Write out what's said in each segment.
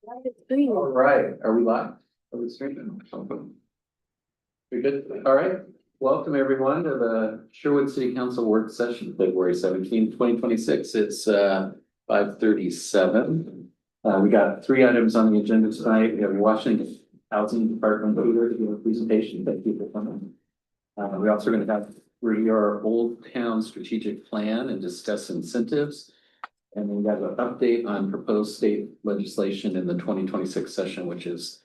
All right, are we live? Are we streaming or something? We good? All right. Welcome everyone to the Sherwood City Council work session, February 17th, 2026. It's 5:37. We got 3 items on the agenda tonight. We have Washington Housing Department leader to give a presentation. Thank you for coming. We're also going to have review our Old Town strategic plan and discuss incentives. And we got an update on proposed state legislation in the 2026 session, which is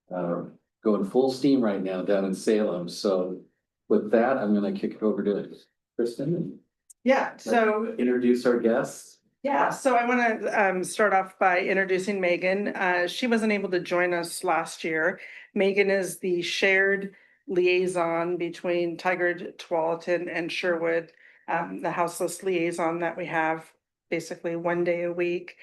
going full steam right now down in Salem. So with that, I'm going to kick it over to Kristen and introduce our guests. Yeah, so I want to start off by introducing Megan. She wasn't able to join us last year. Megan is the shared liaison between Tigard, Tualatin, and Sherwood, the houseless liaison that we have basically one day a week.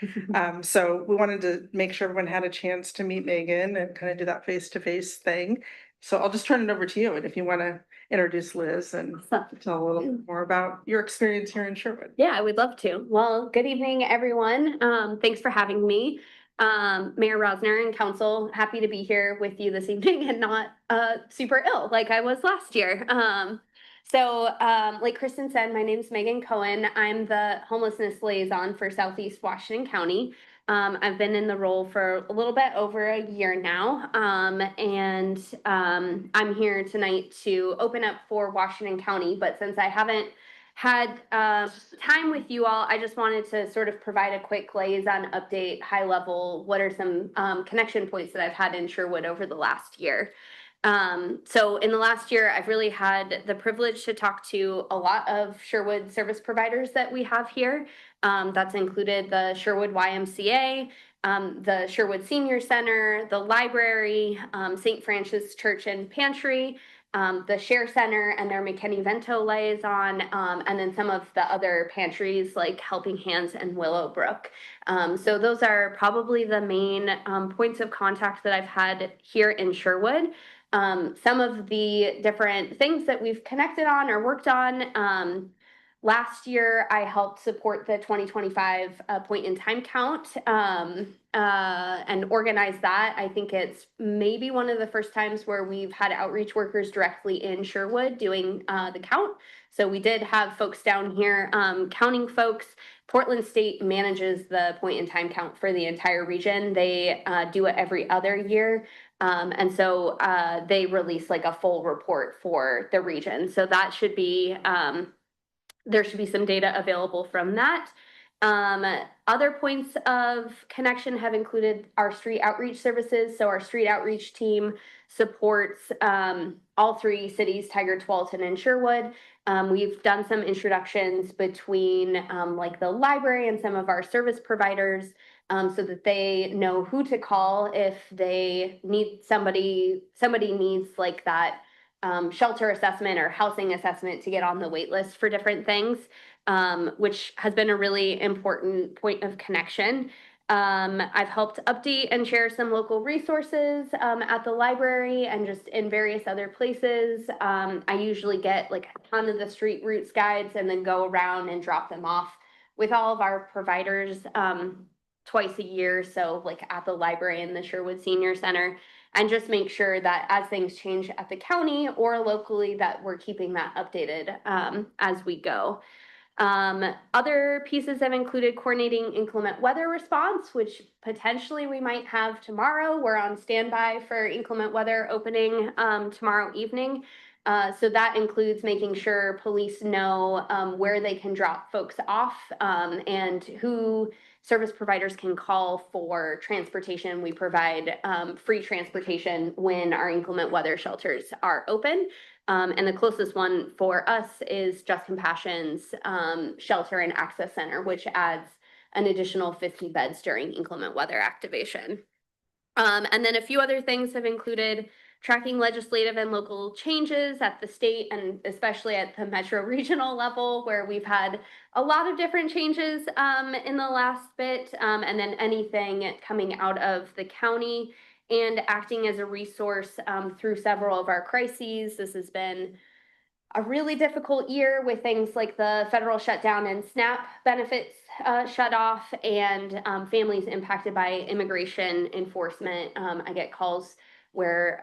So we wanted to make sure everyone had a chance to meet Megan and kind of do that face-to-face thing. So I'll just turn it over to you. And if you want to introduce Liz and tell a little bit more about your experience here in Sherwood. Yeah, I would love to. Well, good evening, everyone. Thanks for having me. Mayor Rosner and council, happy to be here with you this evening and not super ill like I was last year. Like Kristen said, my name is Megan Cohen. I'm the homelessness liaison for Southeast Washington County. I've been in the role for a little bit over a year now. I'm here tonight to open up for Washington County, but since I haven't had time with you all, I just wanted to sort of provide a quick liaison update, high level. What are some connection points that I've had in Sherwood over the last year? So in the last year, I've really had the privilege to talk to a lot of Sherwood service providers that we have here. That's included the Sherwood YMCA, the Sherwood Senior Center, the library, St. Francis Church and Pantry, the Share Center and their McKinney-Vento liaison, and then some of the other pantries like Helping Hands and Willowbrook. So those are probably the main points of contact that I've had here in Sherwood. Some of the different things that we've connected on or worked on. Last year, I helped support the 2025 point in time count and organize that. I think it's maybe one of the first times where we've had outreach workers directly in Sherwood doing the count. So we did have folks down here counting folks. Portland State manages the point in time count for the entire region. They do it every other year. And so they release like a full report for the region. So that should be, there should be some data available from that. Other points of connection have included our street outreach services. So our street outreach team supports all 3 cities, Tigard, Tualatin, and Sherwood. We've done some introductions between like the library and some of our service providers so that they know who to call if they need somebody needs like that shelter assessment or housing assessment to get on the wait list for different things, which has been a really important point of connection. I've helped update and share some local resources at the library and just in various other places. I usually get like a ton of the street routes guides and then go around and drop them off with all of our providers twice a year. So like at the library and the Sherwood Senior Center, and just make sure that as things change at the county or locally that we're keeping that updated as we go. Other pieces have included coordinating inclement weather response, which potentially we might have tomorrow. We're on standby for inclement weather opening tomorrow evening. So that includes making sure police know where they can drop folks off and who service providers can call for transportation. We provide free transportation when our inclement weather shelters are open. And the closest one for us is Just Compassion's Shelter and Access Center, which adds an additional 50 beds during inclement weather activation. And then a few other things have included tracking legislative and local changes at the state and especially at the metro regional level, where we've had a lot of different changes in the last bit, and then anything coming out of the county, and acting as a resource through several of our crises. This has been a really difficult year with things like the federal shutdown and SNAP benefits shut off, and families impacted by immigration enforcement. I get calls where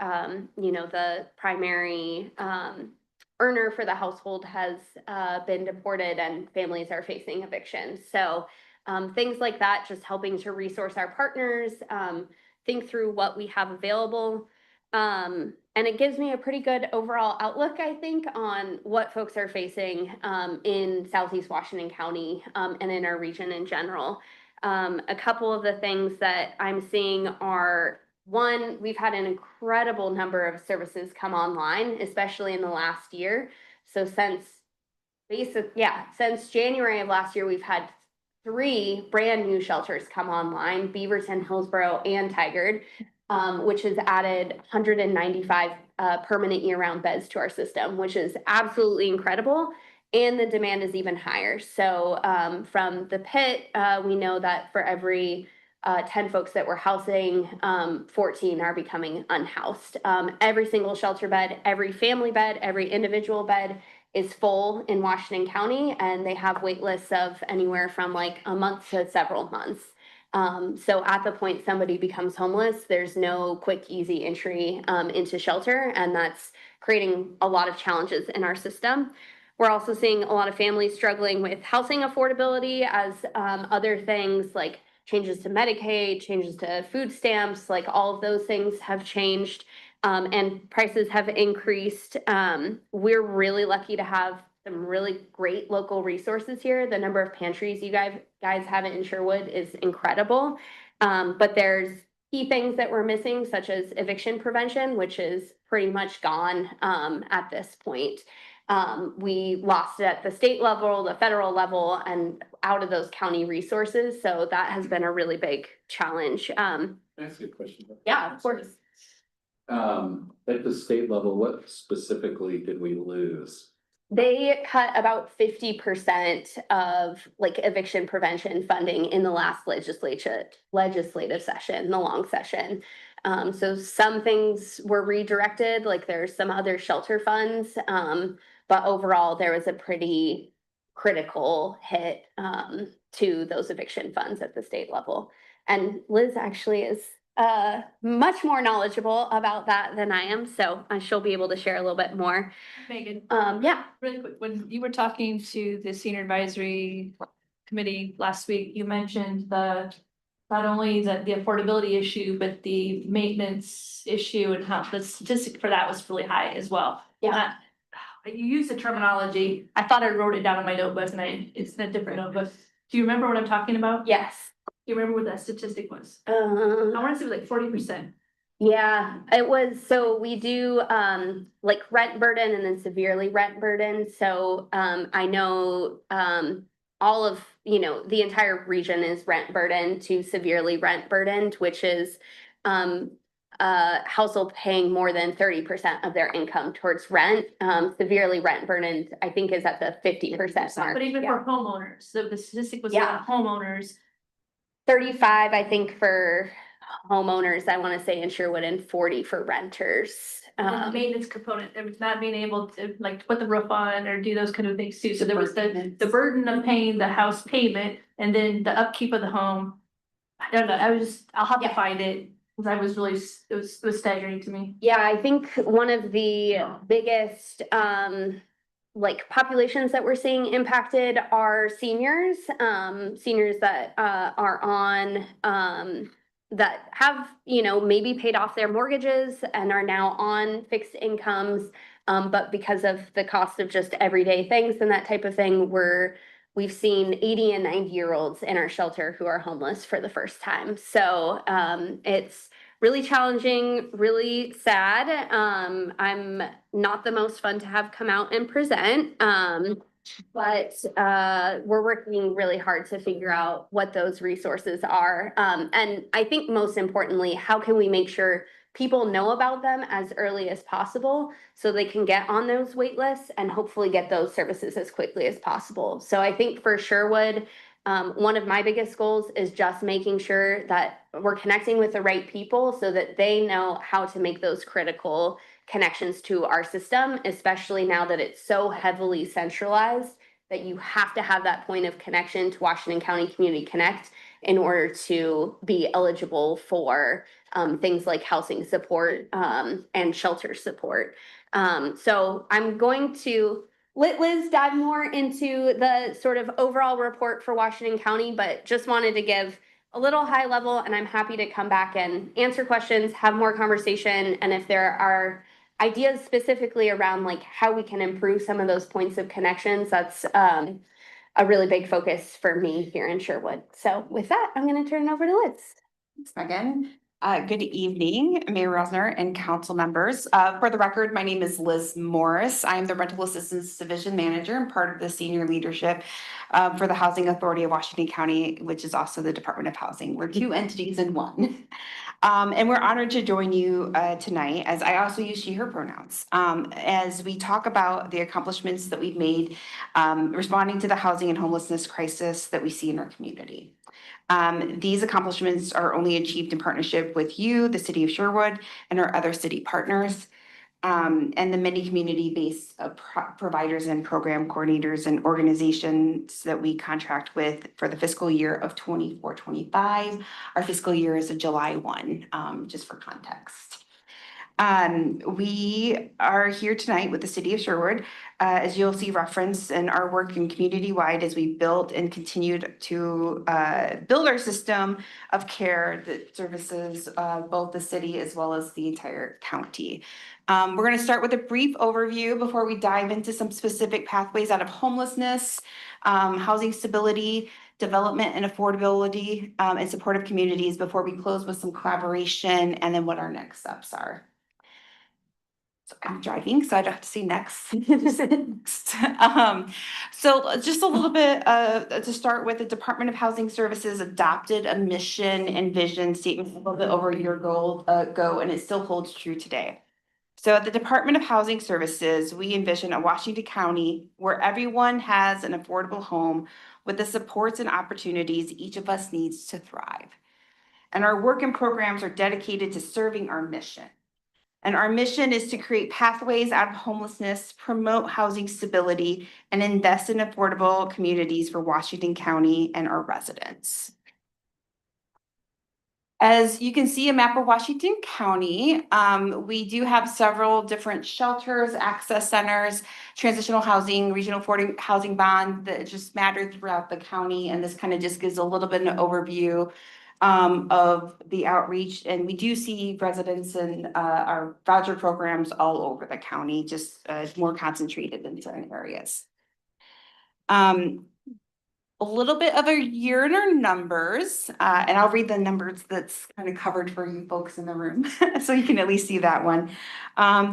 the primary earner for the household has been deported and families are facing eviction. So things like that, just helping to resource our partners, think through what we have available. And it gives me a pretty good overall outlook, I think, on what folks are facing in Southeast Washington County and in our region in general. A couple of the things that I'm seeing are, one, we've had an incredible number of services come online, especially in the last year. So since January of last year, we've had 3 brand new shelters come online: Beaverton, Hillsborough, and Tigard, which has added 195 permanent year-round beds to our system, which is absolutely incredible. And the demand is even higher. So from the pit, we know that for every 10 folks that we're housing, 14 are becoming unhoused. Every single shelter bed, every family bed, every individual bed is full in Washington County, and they have wait lists of anywhere from like a month to several months. So at the point somebody becomes homeless, there's no quick, easy entry into shelter, and that's creating a lot of challenges in our system. We're also seeing a lot of families struggling with housing affordability as other things like changes to Medicaid, changes to food stamps, like all of those things have changed and prices have increased. We're really lucky to have some really great local resources here. The number of pantries you guys have in Sherwood is incredible. But there's key things that we're missing, such as eviction prevention, which is pretty much gone at this point. We lost it at the state level, the federal level, and out of those county resources. So that has been a really big challenge. That's a good question. Yeah, of course. At the state level, what specifically did we lose? They cut about 50% of like eviction prevention funding in the last legislative session, the long session. So some things were redirected, like there's some other shelter funds, but overall there was a pretty critical hit to those eviction funds at the state level. And Liz actually is much more knowledgeable about that than I am, so she'll be able to share a little bit more. Megan, Yeah. really quick, when you were talking to the senior advisory committee last week, you mentioned not only the affordability issue, but the maintenance issue, and how the statistic for that was really high as well. Yeah. You used the terminology, I thought I wrote it down on my notebook, and it's in a different notebook. Do you remember what I'm talking about? Yes. Do you remember what that statistic was? I want to say it was like 40%. Yeah, it was, so we do like rent burden and then severely rent burden. So I know all of, the entire region is rent burden to severely rent burdened, which is household paying more than 30% of their income towards rent. Severely rent burdened, I think, is at the 50% mark. But even for homeowners, so the statistic was that homeowners. 35, I think, for homeowners, I want to say in Sherwood, and 40 for renters. And the maintenance component, there was not being able to like put the roof on or do those kind of things too. So there was the burden of paying the house payment and then the upkeep of the home. I don't know, I'll have to find it, because I was really, it was staggering to me. Yeah, I think one of the biggest like populations that we're seeing impacted are seniors, seniors that are on that have, maybe paid off their mortgages and are now on fixed incomes. But because of the cost of just everyday things and that type of thing, we've seen 80 and 90-year-olds in our shelter who are homeless for the first time. So it's really challenging, really sad. I'm not the most fun to have come out and present. But we're working really hard to figure out what those resources are. And I think most importantly, how can we make sure people know about them as early as possible so they can get on those wait lists and hopefully get those services as quickly as possible. So I think for Sherwood, one of my biggest goals is just making sure that we're connecting with the right people so that they know how to make those critical connections to our system, especially now that it's so heavily centralized that you have to have that point of connection to Washington County Community Connect in order to be eligible for things like housing support and shelter support. So I'm going to let Liz dive more into the sort of overall report for Washington County, but just wanted to give a little high level, and I'm happy to come back and answer questions, have more conversation, and if there are ideas specifically around like how we can improve some of those points of connections, that's a really big focus for me here in Sherwood. So with that, I'm going to turn it over to Liz. Thanks, Megan. Good evening, Mayor Rosner and council members. For the record, my name is Liz Morris. I'm the Rental Assistance Division Manager and part of the senior leadership for the Housing Authority of Washington County, which is also the Department of Housing. We're two entities in one. And we're honored to join you tonight, as I also use she, her pronouns, as we talk about the accomplishments that we've made responding to the housing and homelessness crisis that we see in our community. These accomplishments are only achieved in partnership with you, the city of Sherwood, and our other city partners, and the many community-based providers and program coordinators and organizations that we contract with for the fiscal year of 24-25. Our fiscal year is a July 1, just for context. We are here tonight with the city of Sherwood, as you'll see referenced in our work in community-wide as we built and continued to build our system of care that services both the city as well as the entire county. We're going to start with a brief overview before we dive into some specific pathways out of homelessness, housing stability, development and affordability, and supportive communities before we close with some collaboration and then what our next steps are. I'm driving, so I don't have to see next. Next. So just a little bit to start with, the Department of Housing Services adopted a mission and vision statement a little bit over a year ago, and it still holds true today. So at the Department of Housing Services, we envision a Washington County where everyone has an affordable home with the supports and opportunities each of us needs to thrive. And our work and programs are dedicated to serving our mission. And our mission is to create pathways out of homelessness, promote housing stability, and invest in affordable communities for Washington County and our residents. As you can see, a map of Washington County, we do have several different shelters, access centers, transitional housing, regional housing bond that just matter throughout the county. And this kind of just gives a little bit of an overview of the outreach, and we do see residents in our voucher programs all over the county, just more concentrated in certain areas. A little bit of a year in our numbers, and I'll read the numbers that's kind of covered for you folks in the room, so you can at least see that one.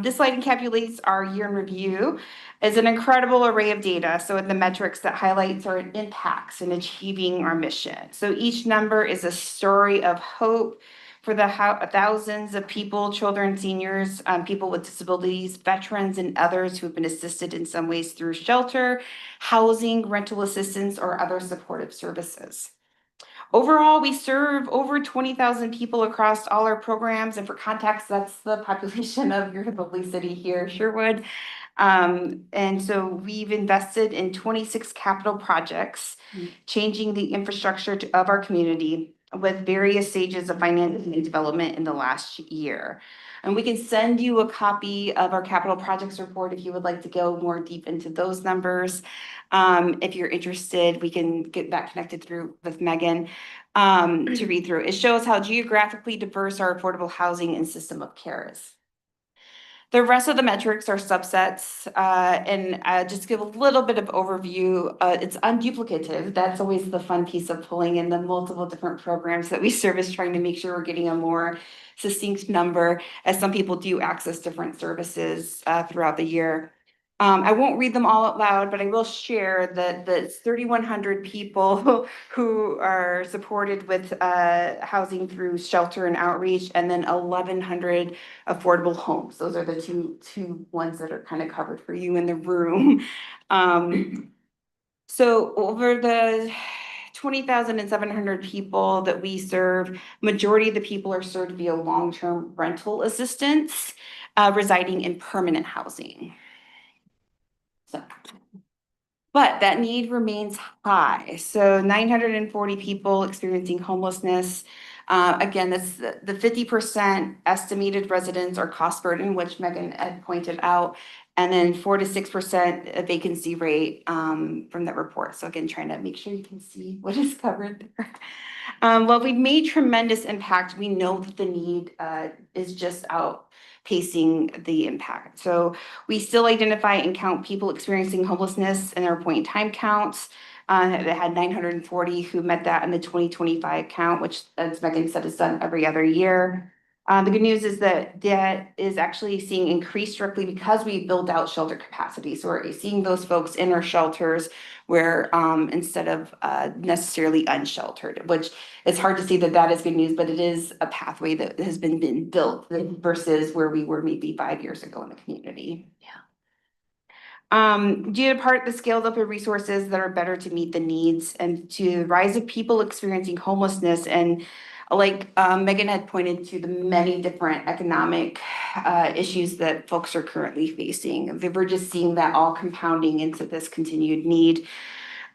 This slide encapsulates our year in review. It's an incredible array of data, so in the metrics that highlights our impacts in achieving our mission. So each number is a story of hope for the thousands of people, children, seniors, people with disabilities, veterans, and others who have been assisted in some ways through shelter, housing, rental assistance, or other supportive services. Overall, we serve over 20,000 people across all our programs, and for context, that's the population of your lovely city here, Sherwood. And so we've invested in 26 capital projects, changing the infrastructure of our community with various stages of financing and development in the last year. And we can send you a copy of our capital projects report if you would like to go more deep into those numbers. If you're interested, we can get that connected through with Megan to read through. It shows how geographically diverse our affordable housing and system of care is. The rest of the metrics are subsets, and just give a little bit of overview. It's unduplicative. That's always the fun piece of pulling in the multiple different programs that we service, trying to make sure we're getting a more succinct number, as some people do access different services throughout the year. I won't read them all out loud, but I will share that it's 3,100 people who are supported with housing through shelter and outreach, and then 1,100 affordable homes. Those are the two ones that are kind of covered for you in the room. So over the 20,700 people that we serve. Majority of the people are served via long-term rental assistance, residing in permanent housing. So, but that need remains high. So 940 people experiencing homelessness. Again, that's the 50% estimated residents are cost burden, which Megan had pointed out. And then 4 to 6% vacancy rate from that report. So again, trying to make sure you can see what is covered there. While we've made tremendous impact, we know that the need is just outpacing the impact. So we still identify and count people experiencing homelessness in our point in time counts. That had 940 who met that in the 2025 count, which, as Megan said, is done every other year. The good news is that that is actually seeing increase directly because we build out shelter capacity. So we're seeing those folks in our shelters where instead of necessarily unsheltered, which it's hard to see that that is good news, but it is a pathway that has been built versus where we were maybe 5 years ago in the community. Due to part the scaled up of resources that are better to meet the needs and to the rise of people experiencing homelessness and like Megan had pointed to the many different economic issues that folks are currently facing. We're just seeing that all compounding into this continued need.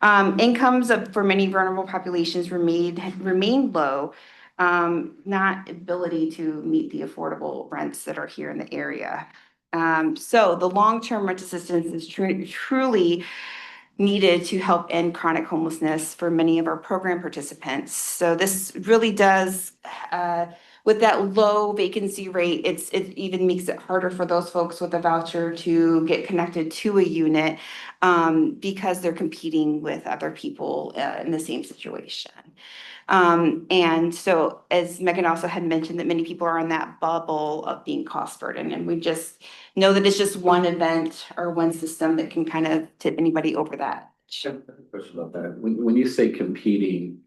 Incomes for many vulnerable populations remain low, not ability to meet the affordable rents that are here in the area. So the long-term rent assistance is truly needed to help end chronic homelessness for many of our program participants. So this really does, with that low vacancy rate, it even makes it harder for those folks with a voucher to get connected to a unit because they're competing with other people in the same situation. And so as Megan also had mentioned that many people are on that bubble of being cost burden, and we just know that it's just one event or one system that can kind of tip anybody over that. Question about that. When you say competing,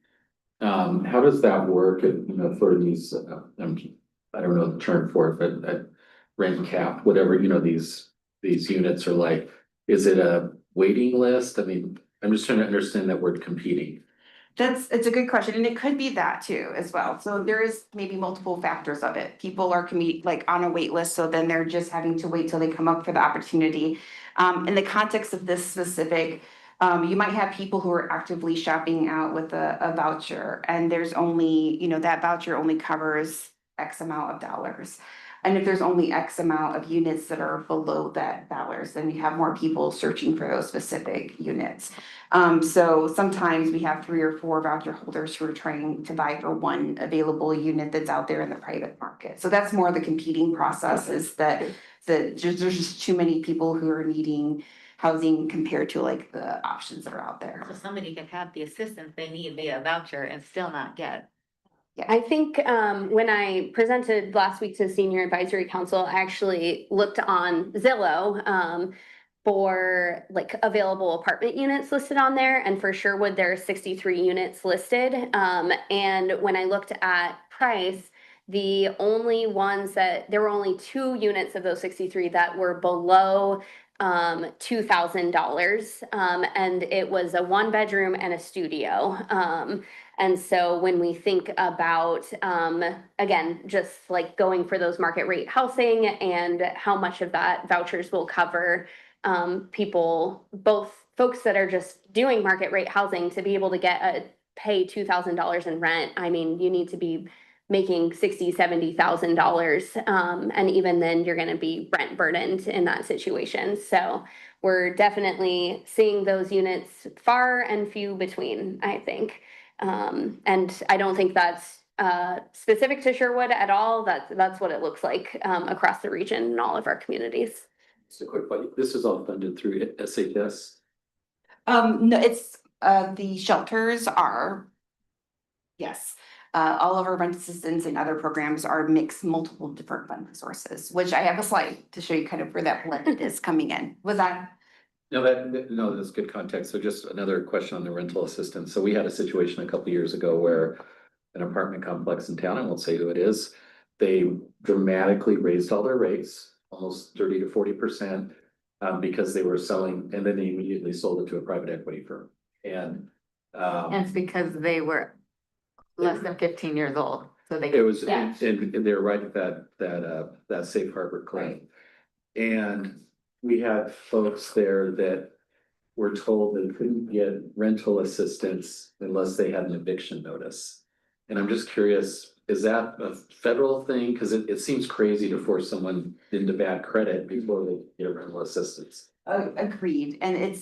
how does that work, for these, I don't know the term for it, but rent cap, whatever, these units are like, is it a waiting list? I mean, I'm just trying to understand that word competing. It's a good question, and it could be that too as well. So there is maybe multiple factors of it. People are like on a wait list, so then they're just having to wait till they come up for the opportunity. In the context of this specific, you might have people who are actively shopping out with a voucher, and there's only, that voucher only covers X amount of dollars. And if there's only X amount of units that are below that dollars, then you have more people searching for those specific units. So sometimes we have 3 or 4 voucher holders who are trying to vie for one available unit that's out there in the private market. So that's more the competing process, is that there's just too many people who are needing housing compared to like the options that are out there. So somebody can have the assistance they need via voucher and still not get. I think when I presented last week to the Senior Advisory Council, I actually looked on Zillow for like available apartment units listed on there, and for Sherwood there are 63 units listed. And when I looked at price, the only ones that there were only 2 units of those 63 that were below $2,000, and it was a 1-bedroom and a studio. And so when we think about, again, just like going for those market rate housing and how much of that vouchers will cover people, both folks that are just doing market rate housing to be able to pay $2,000 in rent. I mean, you need to be making $60,000, $70,000. And even then you're going to be rent burdened in that situation. So we're definitely seeing those units far and few between, I think. And I don't think that's specific to Sherwood at all. That's what it looks like across the region in all of our communities. Just a quick point, this is all funded through SHS? No, it's the shelters are, yes. All of our rent assistance and other programs are mixed multiple different fund resources, which I have a slide to show you kind of where that blend is coming in. Was that? No, that's good context. So just another question on the rental assistance. So we had a situation a couple of years ago where an apartment complex in town, I won't say who it is, they dramatically raised all their rates, almost 30 to 40%, because they were selling, and then they immediately sold it to a private equity firm. And And it's because they were less than 15 years old, so they. It was, Yeah. and they're right at that safe harbor claim. And we had folks there that were told they couldn't get rental assistance unless they had an eviction notice. And I'm just curious, is that a federal thing? Cause it seems crazy to force someone into bad credit before they get rental assistance. Agreed, and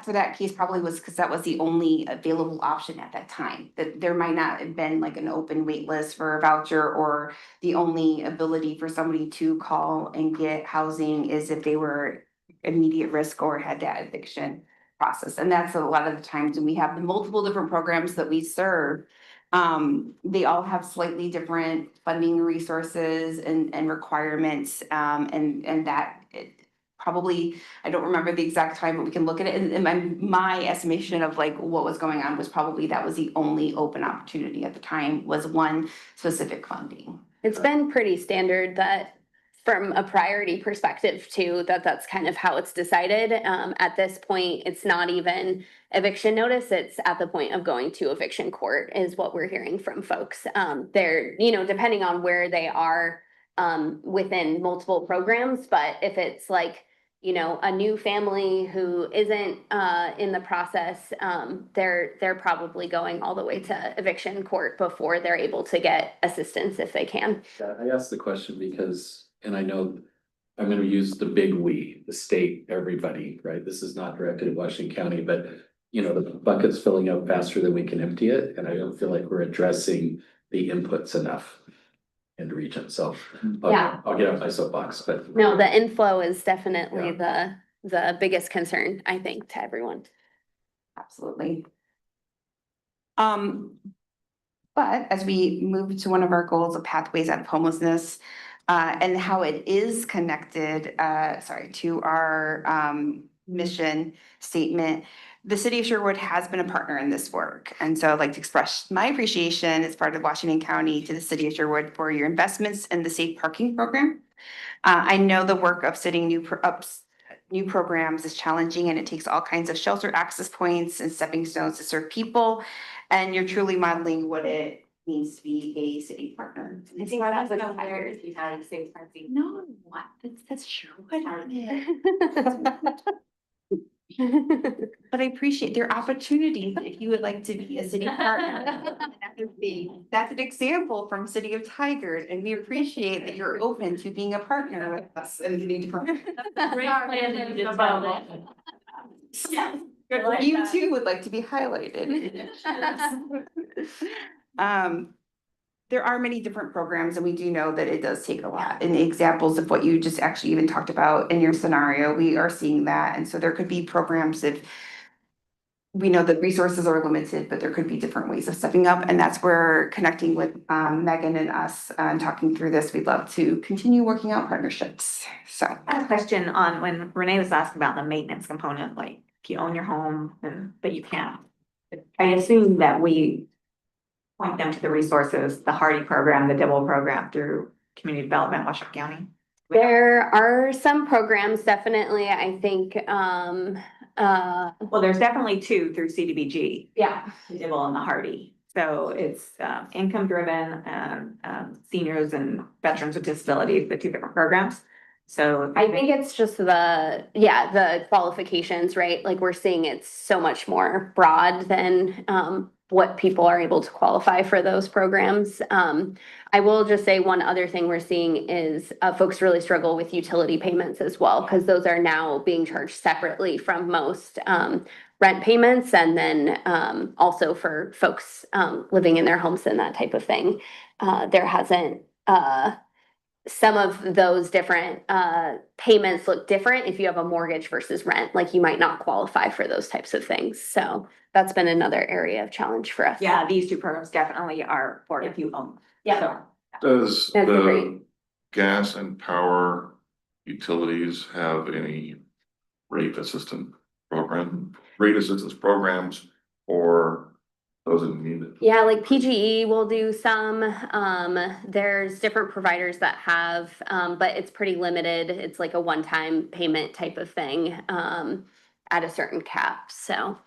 for that case probably was because that was the only available option at that time. That there might not have been like an open wait list for a voucher, or the only ability for somebody to call and get housing is if they were immediate risk or had that eviction process. And that's a lot of the times when we have the multiple different programs that we serve. They all have slightly different funding resources and requirements, and that probably, I don't remember the exact time, but we can look at it, and my estimation of like what was going on was probably that was the only open opportunity at the time, was one specific funding. It's been pretty standard that from a priority perspective too, that's kind of how it's decided. At this point, it's not even eviction notice, it's at the point of going to eviction court is what we're hearing from folks. They're, depending on where they are within multiple programs, but if it's like, a new family who isn't in the process, they're probably going all the way to eviction court before they're able to get assistance if they can. I asked the question because, and I know I'm gonna use the big we, the state, everybody, right? This is not directed at Washington County, but the bucket's filling up faster than we can empty it, and I don't feel like we're addressing the inputs enough in the region, so Yeah. I'll get off my soapbox, but. No, the inflow is definitely the biggest concern, I think, to everyone. Absolutely. But as we move to one of our goals of pathways out of homelessness, and how it is connected, to our mission statement, the city of Sherwood has been a partner in this work. And so I'd like to express my appreciation as part of Washington County to the city of Sherwood for your investments in the safe parking program. I know the work of setting new programs is challenging, and it takes all kinds of shelter access points and stepping stones to serve people. And you're truly modeling what it means to be a city partner. I think that's a No, what? That's Sherwood. But I appreciate their opportunities if you would like to be a city partner. That's an example from City of Tigard, and we appreciate that you're open to being a partner with us and getting to. You too would like to be highlighted. There are many different programs, and we do know that it does take a lot. And examples of what you just actually even talked about in your scenario, we are seeing that. And so there could be programs if we know that resources are limited, but there could be different ways of stepping up. And that's where connecting with Megan and us and talking through this, we'd love to continue working out partnerships. So I have a question on when Renee was asking about the maintenance component, like if you own your home, but you can't. I assume that we point them to the resources, the Hardy program, the Dibble program through Community Development, Washington County. There are some programs, definitely, I think, Well, there's definitely two through CDBG, yeah. the Dibble and the Hardy. So it's income driven, seniors and veterans with disabilities, the two different programs. So I think it's just the qualifications, right? Like we're seeing it's so much more broad than what people are able to qualify for those programs. I will just say one other thing we're seeing is folks really struggle with utility payments as well, because those are now being charged separately from most rent payments, and then also for folks living in their homes and that type of thing. There hasn't some of those different payments look different if you have a mortgage versus rent, like you might not qualify for those types of things. So that's been another area of challenge for us. yeah, these two programs definitely are for if you own. Yeah. Does That's the great. gas and power utilities have any rate assistance programs or those in need? Yeah, like PGE will do some. There's different providers that have, but it's pretty limited. It's like a one-time payment type of thing at a certain cap. So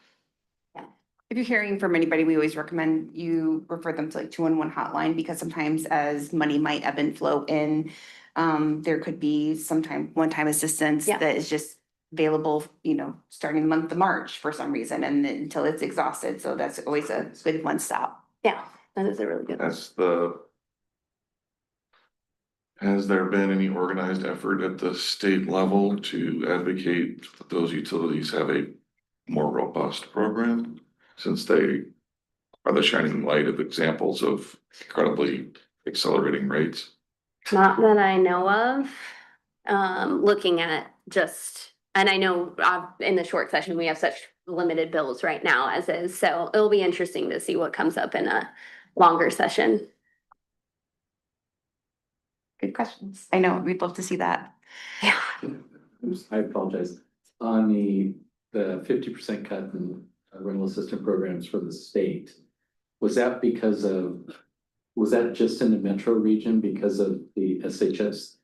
If you're hearing from anybody, we always recommend you refer them to like 211 hotline, because sometimes as money might ebb and flow in, there could be sometime one-time assistance Yeah. that is just available, you know, starting the month of March for some reason and then until it's exhausted. So that's always a good one stop. Yeah, that is a really good one. Has there been any organized effort at the state level to advocate that those utilities have a more robust program? Since they are the shining light of examples of incredibly accelerating rates. Not that I know of. Looking at just, and I know in the short session, we have such limited bills right now as is, so it'll be interesting to see what comes up in a longer session. Good questions. I know, we'd love to see that. Yeah. I apologize. On the 50% cut in rental assistance programs for the state, was that just in the metro region because of the SHS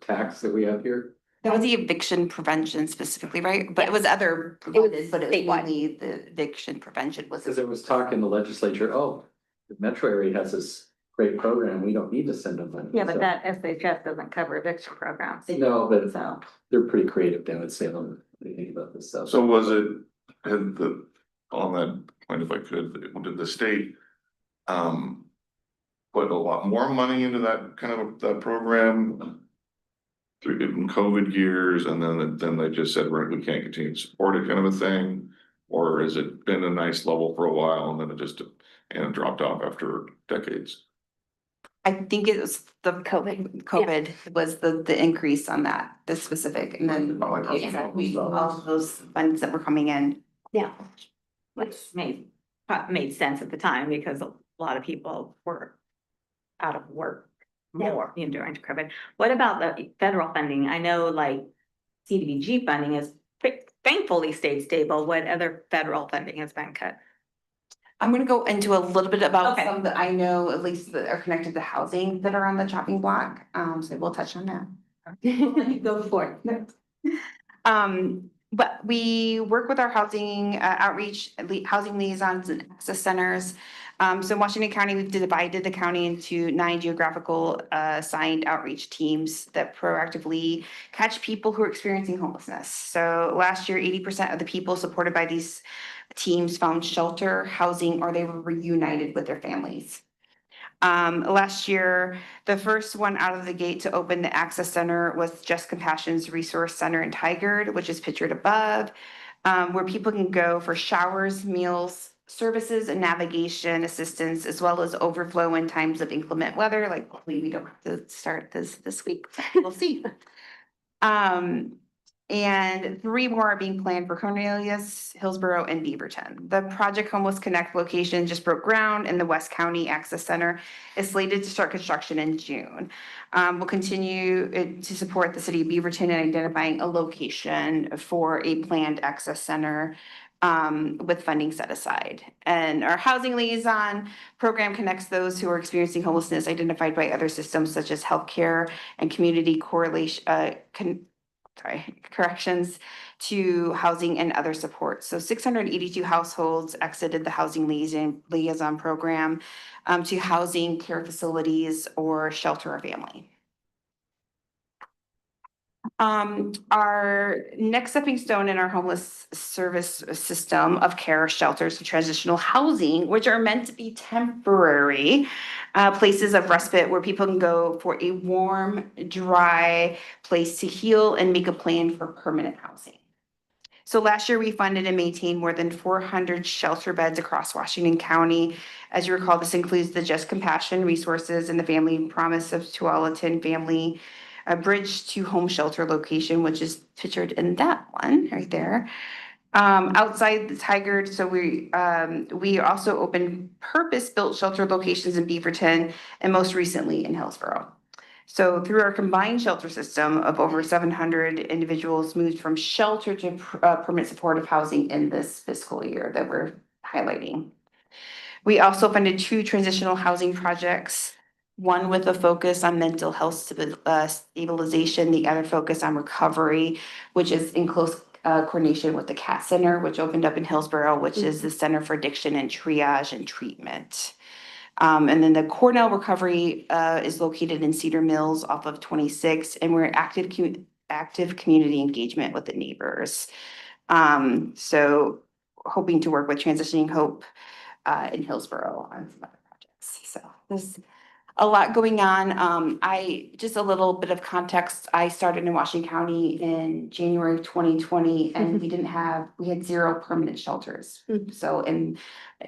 tax that we have here? That was the eviction prevention specifically, right? But it was other, It was but it was statewide. mainly the eviction prevention was. Because there was talk in the legislature, oh, the metro area has this great program, we don't need to send them money. Yeah, but So- that SHS doesn't cover eviction programs. No, but So. they're pretty creative down at Salem, when they think about this stuff. So was it, on that point, if I could, did the state, put a lot more money into that kind of, that program through in COVID years, and then they just said, we can't continue to support it, kind of a thing? Or has it been a nice level for a while and then it dropped off after decades? I think it was the COVID. COVID was the increase on that, the specific, and then Oh, I see. exactly all of those funds that were coming in. Yeah. Which made sense at the time because a lot of people were out of work more, you know, during COVID. What about the federal funding? I know like CDBG funding is thankfully stayed stable. What other federal funding has been cut? I'm gonna go into a little bit about Okay. some that I know at least that are connected to housing that are on the chopping block, so we'll touch on that. Go for it. But we work with our housing outreach, housing liaisons and access centers. So in Washington County, we've divided the county into 9 geographical assigned outreach teams that proactively catch people who are experiencing homelessness. So last year, 80% of the people supported by these teams found shelter, housing, or they were reunited with their families. Last year, the first one out of the gate to open the Access Center was Just Compassion's Resource Center in Tigard, which is pictured above, where people can go for showers, meals, services, and navigation assistance, as well as overflow in times of inclement weather. Like, hopefully we don't have to start this week. We'll see. And 3 more are being planned for Cornelius, Hillsborough, and Beaverton. The Project Homeless Connect location just broke ground, and the West County Access Center is slated to start construction in June. We'll continue to support the city of Beaverton in identifying a location for a planned access center with funding set aside. And our housing liaison program connects those who are experiencing homelessness identified by other systems such as healthcare and community corrections to housing and other support. So 682 households exited the housing liaison program to housing, care facilities, or shelter or family. Our next stepping stone in our homeless service system of care shelters and transitional housing, which are meant to be temporary places of respite where people can go for a warm, dry place to heal and make a plan for permanent housing. So last year we funded and maintained more than 400 shelter beds across Washington County. As you recall, this includes the Just Compassion resources and the Family Promise of Tualatin Family a Bridge to Home Shelter location, which is pictured in that one right there. Outside the Tigard, so we also opened purpose-built shelter locations in Beaverton and most recently in Hillsborough. So through our combined shelter system of over 700 individuals moved from shelter to permanent supportive housing in this fiscal year that we're highlighting. We also funded 2 transitional housing projects, one with a focus on mental health stabilization, the other focus on recovery, which is in close coordination with the CAT Center, which opened up in Hillsborough, which is the Center for Addiction and Triage and Treatment. And then the Cornell Recovery is located in Cedar Mills off of 26, and we're active community engagement with the neighbors. So hoping to work with Transitioning Hope in Hillsborough on some other projects. So there's a lot going on. Just a little bit of context. I started in Washington County in January of 2020, and we had 0 permanent shelters. So, and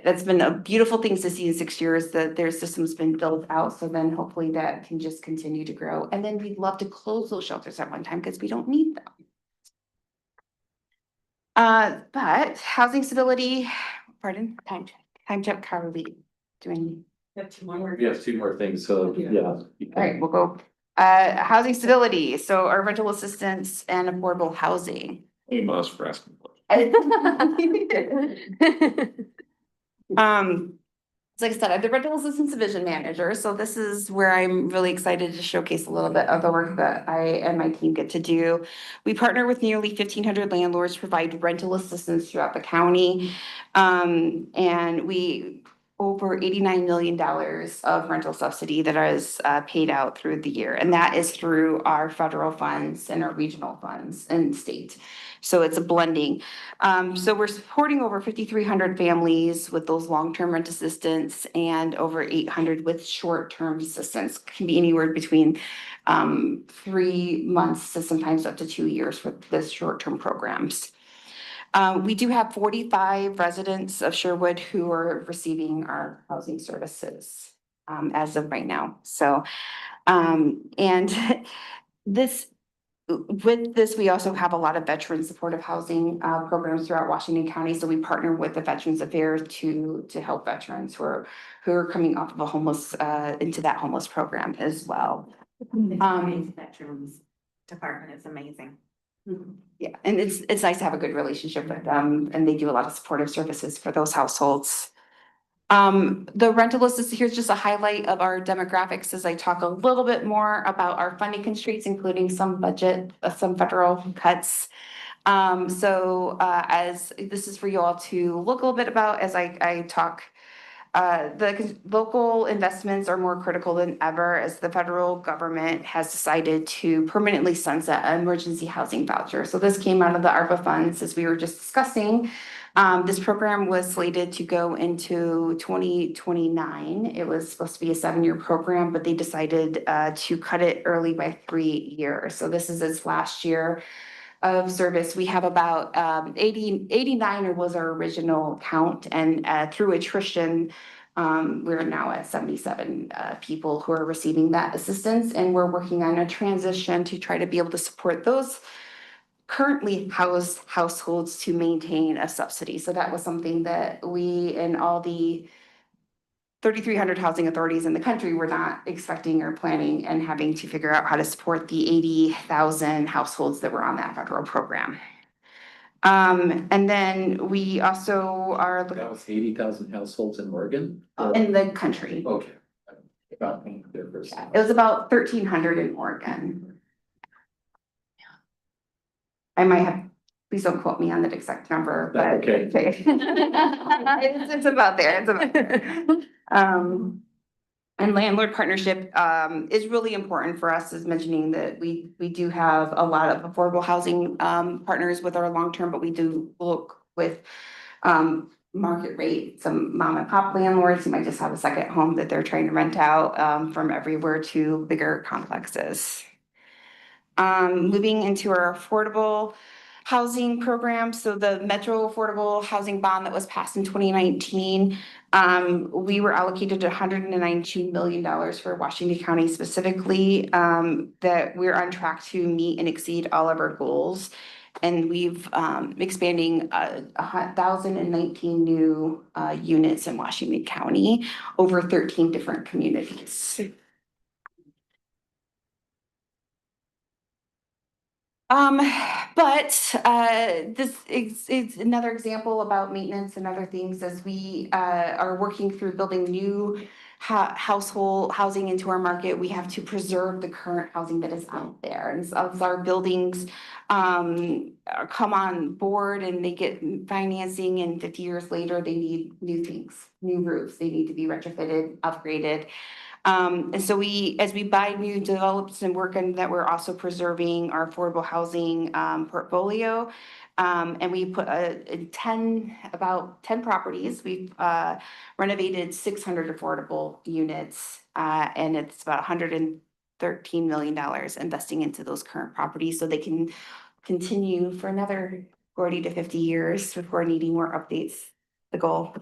that's been a beautiful thing to see in 6 years that their system's been built out. So then hopefully that can just continue to grow. And then we'd love to close those shelters at one time because we don't need them. But housing stability, pardon, time check, how are we doing? We have 2 more things, so yeah. All right, we'll go. Housing stability, so our rental assistance and affordable housing. We must for asking. So like I said, I'm the rental assistance division manager, so this is where I'm really excited to showcase a little bit of the work that I and my team get to do. We partner with nearly 1,500 landlords to provide rental assistance throughout the county. And we over $89 million of rental subsidy that is paid out through the year. And that is through our federal funds and our regional funds and state. So it's a blending. So we're supporting over 5,300 families with those long-term rent assistance and over 800 with short-term assistance. Can be anywhere between 3 months to sometimes up to 2 years for the short-term programs. We do have 45 residents of Sherwood who are receiving our housing services as of right now. So, and with this, we also have a lot of veteran supportive housing programs throughout Washington County. So we partner with the Veterans Affairs to help veterans who are coming off of a homeless into that homeless program as well. Veterans Department is amazing. Yeah, and it's nice to have a good relationship with them, and they do a lot of supportive services for those households. The rental list is here's just a highlight of our demographics as I talk a little bit more about our funding constraints, including some budget, some federal cuts. As this is for you all to look a little bit about as I talk. The local investments are more critical than ever as the federal government has decided to permanently sunset an emergency housing voucher. So this came out of the ARPA funds as we were just discussing. This program was slated to go into 2029. It was supposed to be a 7-year program, but they decided to cut it early by 3 years. So this is its last year of service. We have about 89 was our original count, and through attrition, we're now at 77 people who are receiving that assistance, and we're working on a transition to try to be able to support those currently housed households to maintain a subsidy. So that was something that we and all the 3,300 housing authorities in the country were not expecting or planning and having to figure out how to support the 80,000 households that were on that federal program. And then we also are That was 80,000 households in Oregon? in the country. Okay. About there for a It second. was about 1,300 in Oregon. I might have, please don't quote me on that exact number, but. That's okay. It's about there, it's about there. And landlord partnership is really important for us, as mentioning that we do have a lot of affordable housing partners with our long-term, but we do look with market rate, some mom and pop landlords who might just have a second home that they're trying to rent out from everywhere to bigger complexes. Moving into our affordable housing program. So the Metro Affordable Housing Bond that was passed in 2019, we were allocated $192 million for Washington County specifically, that we're on track to meet and exceed all of our goals. And we've expanding 1,019 new units in Washington County over 13 different communities. Um, but this is another example about maintenance and other things as we are working through building new household housing into our market. We have to preserve the current housing that is out there. And as our buildings come on board and they get financing, and 50 years later, they need new things, new roofs, they need to be retrofitted, upgraded. And so as we buy new developments and work on that, we're also preserving our affordable housing portfolio. And we put about 10 properties. We've renovated 600 affordable units. And it's about $113 million investing into those current properties so they can continue for another 40 to 50 years before needing more updates, the goal.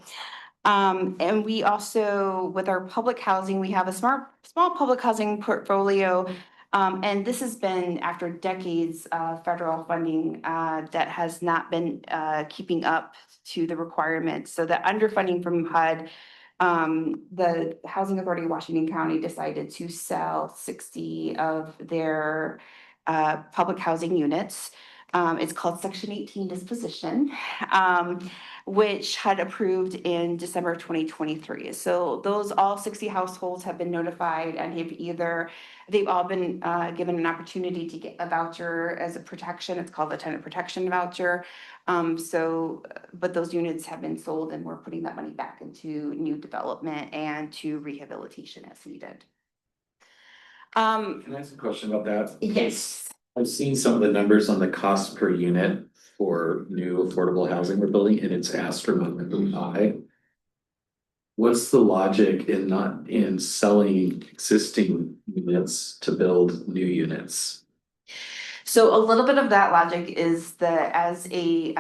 And we also, with our public housing, we have a small public housing portfolio. And this has been after decades of federal funding that has not been keeping up to the requirements. So the underfunding from HUD, the Housing Authority of Washington County decided to sell 60 of their public housing units. It's called Section 18 disposition, which had approved in December of 2023. So those all 60 households have been notified and they've all been given an opportunity to get a voucher as a protection. It's called the tenant protection voucher. But those units have been sold and we're putting that money back into new development and to rehabilitation as needed. Can I ask a question about that? Yes. I've seen some of the numbers on the cost per unit for new affordable housing we're building, and it's astronomically high. What's the logic in not selling existing units to build new units? So a little bit of that logic is that as a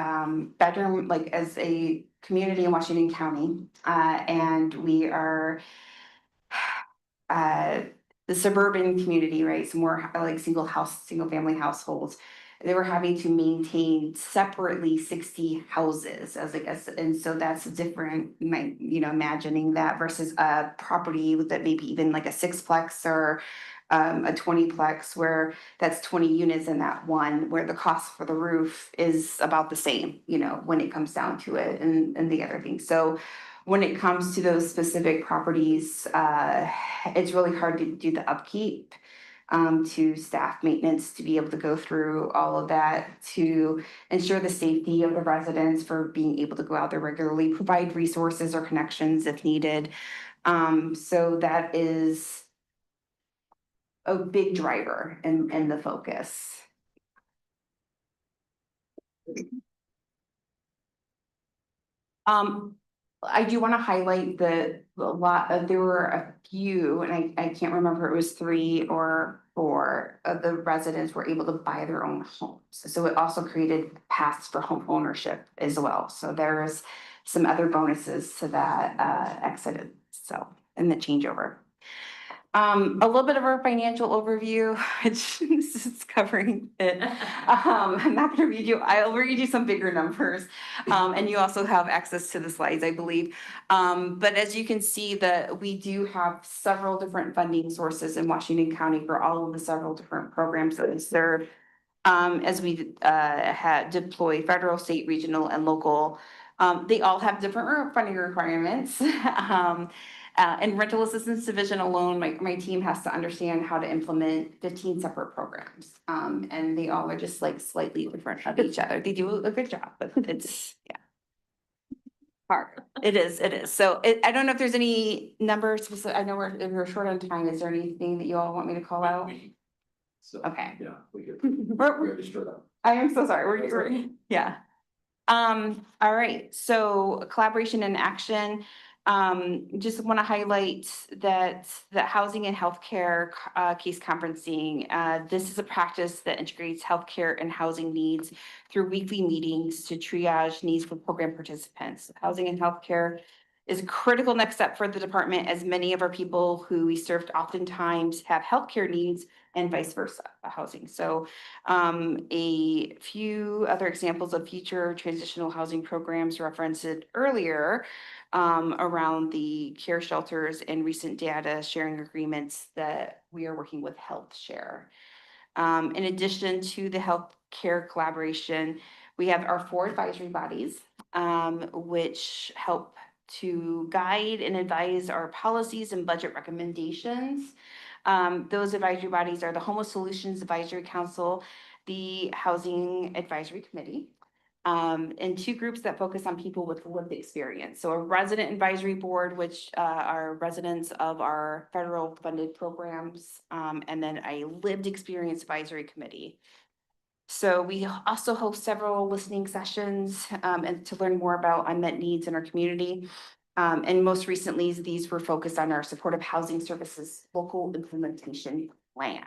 bedroom, like as a community in Washington County, and we are the suburban community, right? So more like single family households. They were having to maintain separately 60 houses as like, and so that's different, imagining that versus a property that maybe even like a sixplex or a 20plex where that's 20 units in that one, where the cost for the roof is about the same, when it comes down to it and the other things. So when it comes to those specific properties, it's really hard to do the upkeep, to staff maintenance, to be able to go through all of that, to ensure the safety of the residents for being able to go out there regularly, provide resources or connections if needed. So that is a big driver in the focus. I do want to highlight there were a few, and I can't remember if it was 3 or 4 of the residents were able to buy their own homes. So it also created paths for home ownership as well. So there's some other bonuses to that exited, and the changeover. A little bit of our financial overview, which this is covering it. I'm not gonna read you, I'll read you some bigger numbers. And you also have access to the slides, I believe. But as you can see that we do have several different funding sources in Washington County for all of the several different programs that we serve. As we had deploy federal, state, regional, and local. They all have different funding requirements. And rental assistance division alone, my team has to understand how to implement 15 separate programs. And they all are just like slightly different of each other. They do a good job, but it's, yeah. Hard. It is. So I don't know if there's any numbers. I know we're short on time. Is there anything that you all want me to call out? So, Okay. yeah, we could. We're just showed up. I am so sorry. We're yeah. All right. So collaboration and action. Just want to highlight that the housing and healthcare case conferencing. This is a practice that integrates healthcare and housing needs through weekly meetings to triage needs for program participants. Housing and healthcare is a critical next step for the department, as many of our people who we served oftentimes have healthcare needs and vice versa, housing. So a few other examples of future transitional housing programs referenced earlier around the care shelters and recent data sharing agreements that we are working with HealthShare. In addition to the healthcare collaboration, we have our 4 advisory bodies, which help to guide and advise our policies and budget recommendations. Those advisory bodies are the Homeless Solutions Advisory Council, the Housing Advisory Committee, and 2 groups that focus on people with lived experience. So a resident advisory board, which are residents of our federal funded programs, and then a lived experience advisory committee. So we also host several listening sessions and to learn more about unmet needs in our community. And most recently, these were focused on our supportive housing services local implementation plan.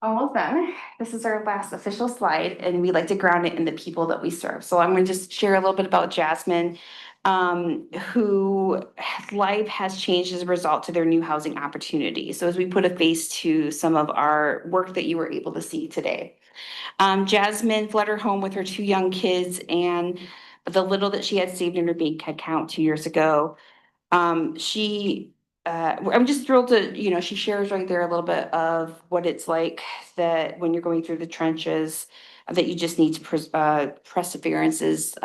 Almost done. This is our last official slide, and we like to ground it in the people that we serve. So I'm going to just share a little bit about Jasmine, who life has changed as a result to their new housing opportunity. So as we put a face to some of our work that you were able to see today. Jasmine fled her home with her 2 young kids and the little that she had saved in her bank account 2 years ago. I'm just thrilled to, she shares right there a little bit of what it's like that when you're going through the trenches, that you just need to perseverances,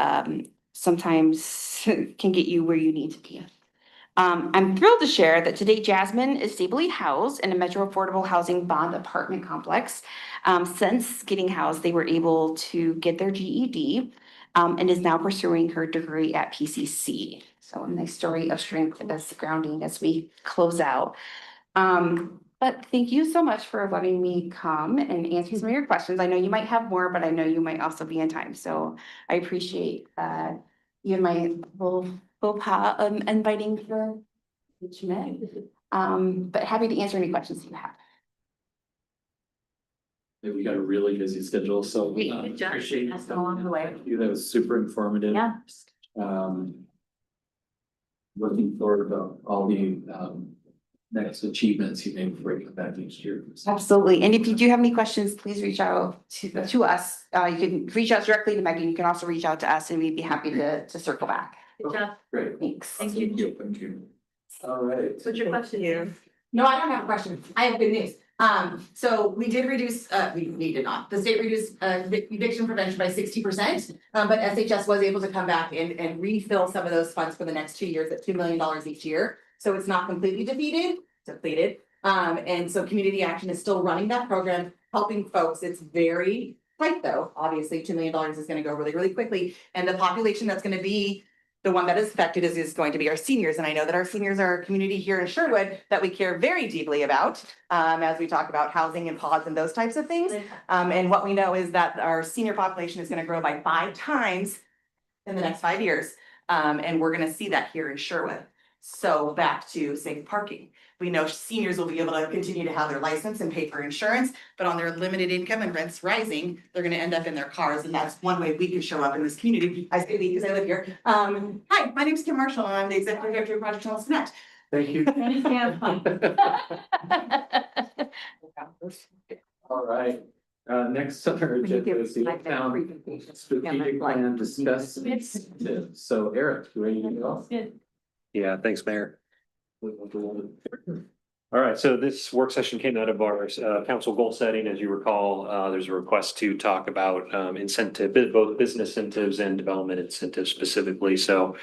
sometimes can get you where you need to be. I'm thrilled to share that today Jasmine is stably housed in a Metro Affordable Housing Bond apartment complex. Since getting housed, they were able to get their GED, and is now pursuing her degree at PCC. So a nice story of strength as grounding as we close out. But thank you so much for letting me come and answer some of your questions. I know you might have more, but I know you might also be in time. So I appreciate you and my little faux pas inviting for engagement. But happy to answer any questions you have. We got a really busy schedule, so Good job. appreciate That's along the way. you. That was super informative. Yeah. Looking forward to all the next achievements you make before you come back next year. Absolutely. And if you do have any questions, please reach out to us. You can reach out directly to Megan. You can also reach out to us and we'd be happy to circle back. Good job. Great. Thanks. Thank you. Thank you. All right. What's your question? No, I don't have a question. I have good news. So we did reduce, we did not, the state reduced eviction prevention by 60%. But SHS was able to come back and refill some of those funds for the next 2 years at $2 million each year. So it's not completely depleted. And so Community Action is still running that program, helping folks. It's very tight though. Obviously, $2 million is gonna go really, really quickly. And the population that's gonna be the one that is affected is going to be our seniors. And I know that our seniors are a community here in Sherwood that we care very deeply about, as we talk about housing and pods and those types of things. And what we know is that our senior population is gonna grow by 5 times in the next 5 years. And we're gonna see that here in Sherwood. So back to safe parking. We know seniors will be able to continue to have their license and pay for insurance, but on their limited income and rents rising, they're gonna end up in their cars, and that's one way we can show up in this community. I say we because I live here. Hi, my name is Kim Marshall, and I'm the executive director of Project Homeless Connect. Thank you. All right. Next on our agenda is the town strategic plan discuss. So Eric, you ready to go? Good. Yeah, thanks, Mayor. All right, so this work session came out of our council goal setting. As you recall, there's a request to talk about both business incentives and development incentives specifically. So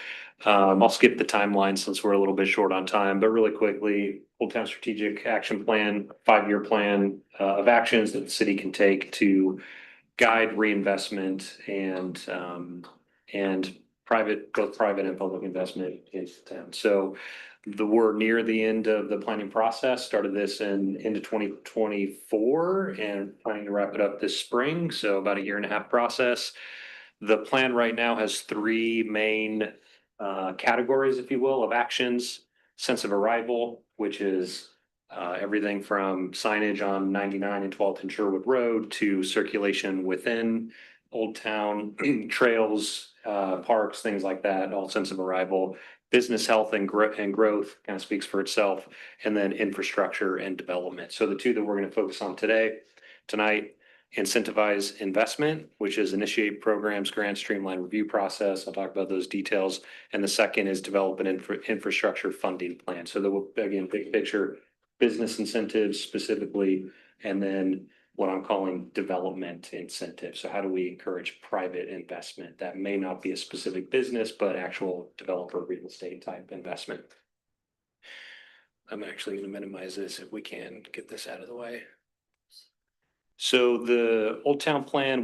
I'll skip the timeline since we're a little bit short on time, but really quickly, Old Town Strategic Action Plan, 5-year plan of actions that the city can take to guide reinvestment and both private and public investment into town. So we're near the end of the planning process, started this into 2024 and planning to wrap it up this spring. So about a 1.5-year process. The plan right now has 3 main categories, if you will, of actions. Sense of arrival, which is everything from signage on 99 and 12th and Sherwood Road to circulation within Old Town, trails, parks, things like that, all sense of arrival. Business health and growth kind of speaks for itself, and then infrastructure and development. So the 2 that we're going to focus on tonight, incentivize investment, which is initiate programs, grant, streamline review process. I'll talk about those details. And the second is develop an infrastructure funding plan. So again, big picture, business incentives specifically, and then what I'm calling development incentives. So how do we encourage private investment that may not be a specific business, but actual developer real estate type investment? I'm actually going to minimize this if we can get this out of the way. So the Old Town Plan,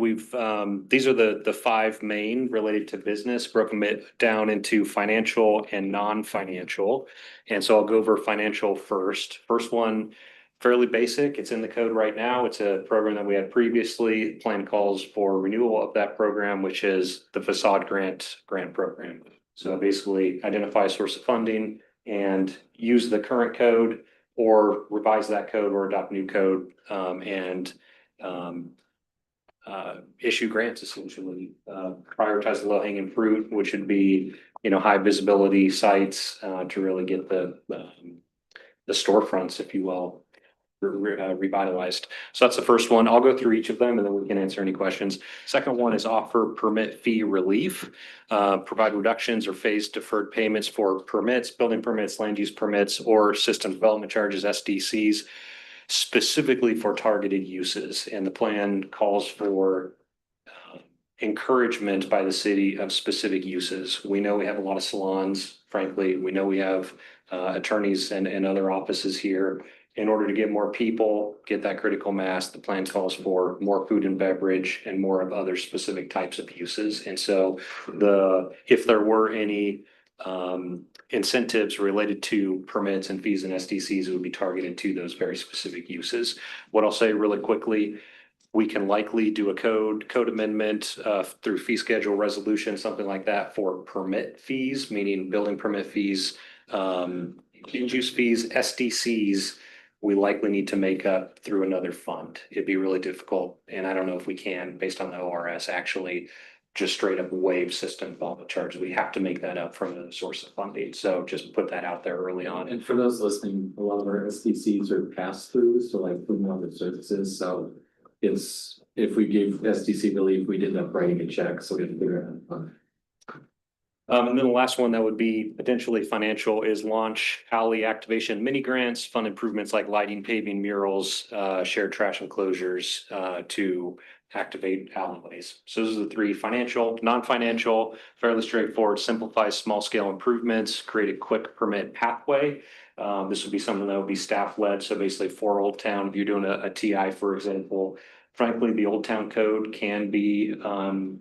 these are the five main related to business, broken it down into financial and non-financial. And so I'll go over financial first. First one, fairly basic. It's in the code right now. It's a program that we had previously. Plan calls for renewal of that program, which is the facade grant program. So basically identify a source of funding and use the current code or revise that code or adopt new code, and issue grants essentially, prioritize the low hanging fruit, which would be, high visibility sites, to really get the storefronts, if you will, revitalized. So that's the first one. I'll go through each of them and then we can answer any questions. Second one is offer permit fee relief, provide reductions or phase deferred payments for permits, building permits, land use permits, or system development charges, SDCs, specifically for targeted uses. And the plan calls for encouragement by the city of specific uses. We know we have a lot of salons, frankly. We know we have attorneys and other offices here. In order to get more people, get that critical mass, the plan calls for more food and beverage and more of other specific types of uses. And so if there were any incentives related to permits and fees and SDCs, it would be targeted to those very specific uses. What I'll say really quickly, we can likely do a code amendment through fee schedule resolution, something like that, for permit fees, meaning building permit fees, use fees, SDCs. We likely need to make up through another fund. It'd be really difficult, and I don't know if we can, based on the ORS, actually just straight up waive system development charges. We have to make that up from a source of funding. So just put that out there early on. And for those listening, a lot of our SDCs are pass-throughs, so like food and other services. So it's, if we gave SDC relief, we did up writing a check, so we have to figure out how to fund. And then the last one that would be potentially financial is launch alley activation mini grants, fund improvements like lighting, paving, murals, shared trash enclosures, to activate alleyways. So those are the three: financial, non-financial, fairly straightforward, simplify small scale improvements, create a quick permit pathway. This would be something that would be staff led. So basically for Old Town, if you're doing a TI, for example, frankly, the Old Town code can be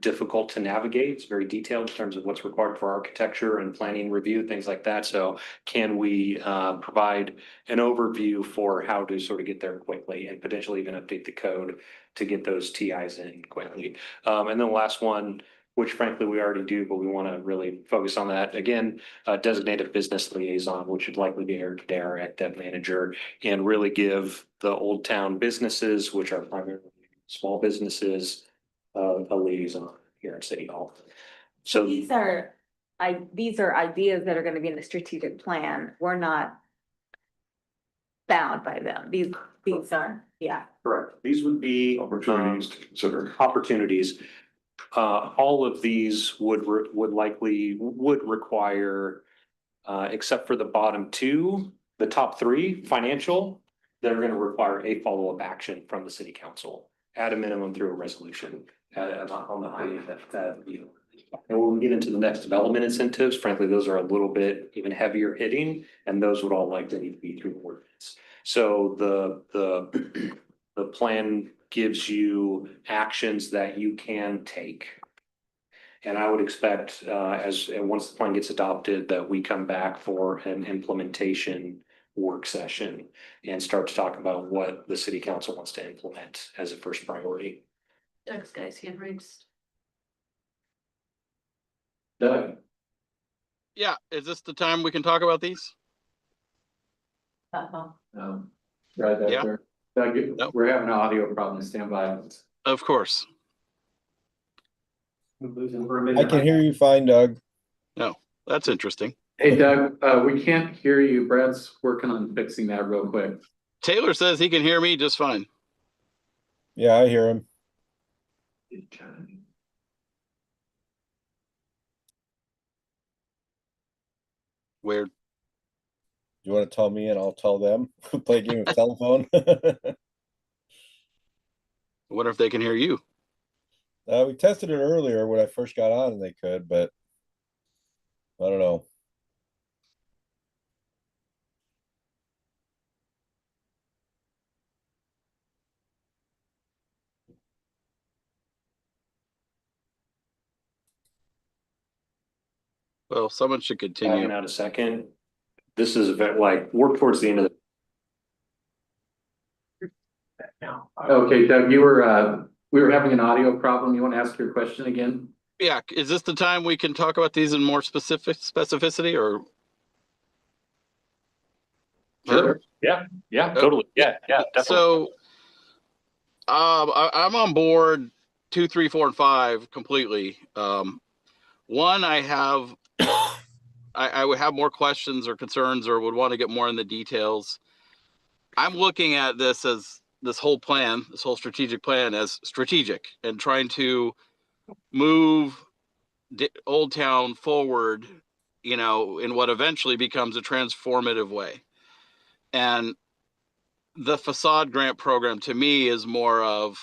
difficult to navigate. It's very detailed in terms of what's required for architecture and planning review, things like that. So can we provide an overview for how to sort of get there quickly and potentially even update the code to get those TIs in quickly? And then the last one, which frankly we already do, but we want to really focus on that. Again, designated business liaison, which would likely be our dev manager, and really give the Old Town businesses, which are primarily small businesses, a liaison here at City Hall. So These are ideas that are gonna be in the strategic plan. We're not bound by them. These are, yeah. correct. These would be Opportunities to consider. opportunities. All of these would require, except for the bottom two, the top three, financial, they're going to require a follow-up action from the city council at a minimum through a resolution on the high end that, and when we get into the next development incentives, frankly, those are a little bit even heavier hitting, and those would all likely need to be through ordinance. So the plan gives you actions that you can take. And I would expect, once the plan gets adopted, that we come back for an implementation work session and start to talk about what the city council wants to implement as a first priority. Doug's guy's hand raised. Doug, Yeah, is this the time we can talk about these? right back Yeah. there. Doug, Nope. we're having an audio problem. Stand by. Of course. I can hear you fine, Doug. That's interesting. Hey Doug, we can't hear you. Brad's working on fixing that real quick. Taylor says he can hear me just fine. Yeah, I hear him. Weird. You want to tell me and I'll tell them? Play a game of telephone? What if they can hear you? We tested it earlier when I first got on and they could, but I don't know. Well, someone should Backing continue. out a second. This is like, we're towards the end of the. Now. Okay, Doug, we were having an audio problem. You want to ask your question again? Yeah, is this the time we can talk about these in more specificity or? Sure. Yeah, totally. Yeah, definitely. So, I'm on board 2, 3, 4, and 5 completely. One, I would have more questions or concerns or would want to get more in the details. I'm looking at this as this whole strategic plan as strategic and trying to move Old Town forward, in what eventually becomes a transformative way. And the facade grant program to me is more of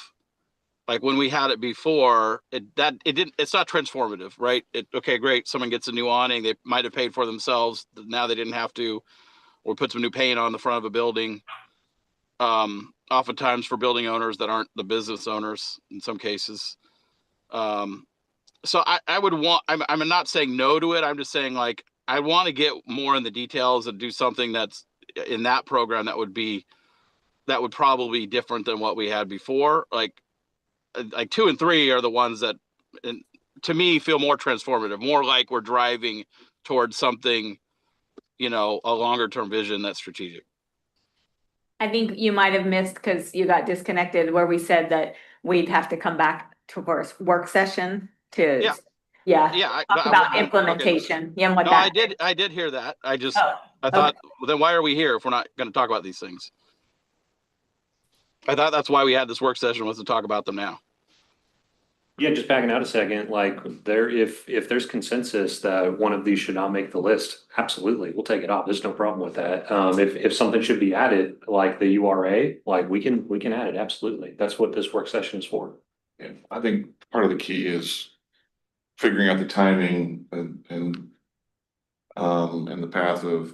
like when we had it before, it's not transformative, right? Okay, great. Someone gets a new awning. They might've paid for themselves. Now they didn't have to, or put some new paint on the front of a building. Oftentimes for building owners that aren't the business owners in some cases. So I would want, I'm not saying no to it. I'm just saying like, I want to get more in the details and do something that's in that program that would probably be different than what we had before. Like 2 and 3 are the ones that, to me, feel more transformative, more like we're driving towards something, a longer term vision that's strategic. I think you might have missed because you got disconnected where we said that we'd have to come back to our work session to. Yeah. Talk about implementation. Yeah, and what No, that. I did hear that. I Oh, thought, well, then why are we here if we're not going to talk about these things? I thought that's why we had this work session, was to talk about them now. Yeah, just backing out a second, like if there's consensus that one of these should not make the list, absolutely, we'll take it off. There's no problem with that. If something should be added, like the URA, like we can add it, absolutely. That's what this work session is for. Yeah, I think part of the key is figuring out the timing and the path of,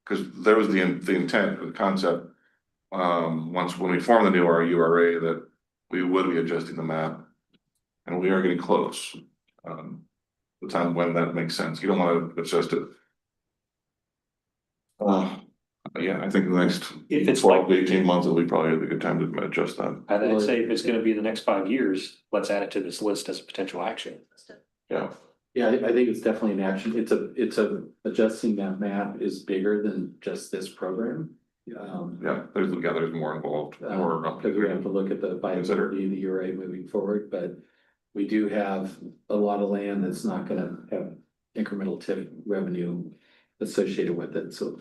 because there was the intent, the concept, once when we form the new URA that we would be adjusting the map. And we are getting close. The time when that makes sense. You don't want to adjust it. Yeah, I think the next If it's 12 to 18 months will be probably a good time to adjust that. I'd say if it's gonna be the next 5 years, let's add it to this list as a potential action. Yeah. Yeah, I think it's definitely an action. It's a adjusting that map is bigger than just this program. Yeah, there's more involved, more. Because we have to look at the viability of the URA moving forward, but we do have a lot of land that's not gonna have incremental TIF revenue associated with it, so.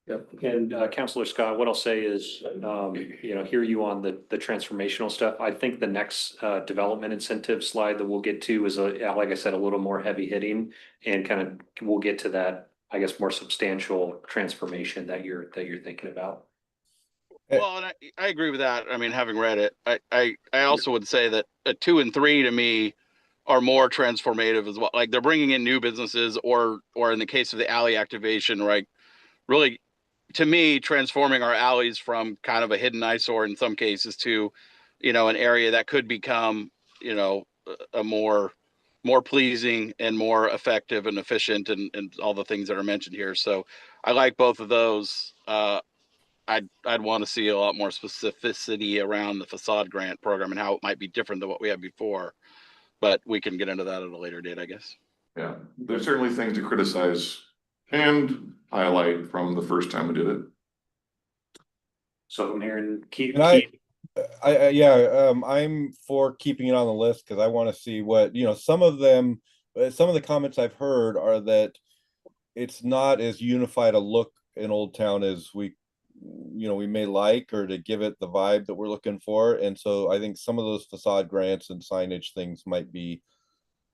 Yep. And Councilor Scott, what I'll say is, hear you on the transformational stuff. I think the next development incentive slide that we'll get to is like I said, a little more heavy hitting and kind of we'll get to that, I guess, more substantial transformation that you're thinking about. Well, and I agree with that. I mean, having read it, I also would say that 2 and 3 to me are more transformative as well. Like they're bringing in new businesses, or in the case of the alley activation, right? Really, to me, transforming our alleys from kind of a hidden eyesore in some cases to, an area that could become, a more pleasing and more effective and efficient and all the things that are mentioned here. So I like both of those. I'd want to see a lot more specificity around the facade grant program and how it might be different than what we had before, but we can get into that at a later date, I guess. Yeah, there's certainly things to criticize and highlight from the first time we did it. So I'm hearing keep. I'm for keeping it on the list because I want to see what, some of the comments I've heard are that it's not as unified a look in Old Town as we may like, or to give it the vibe that we're looking for. And so I think some of those facade grants and signage things might be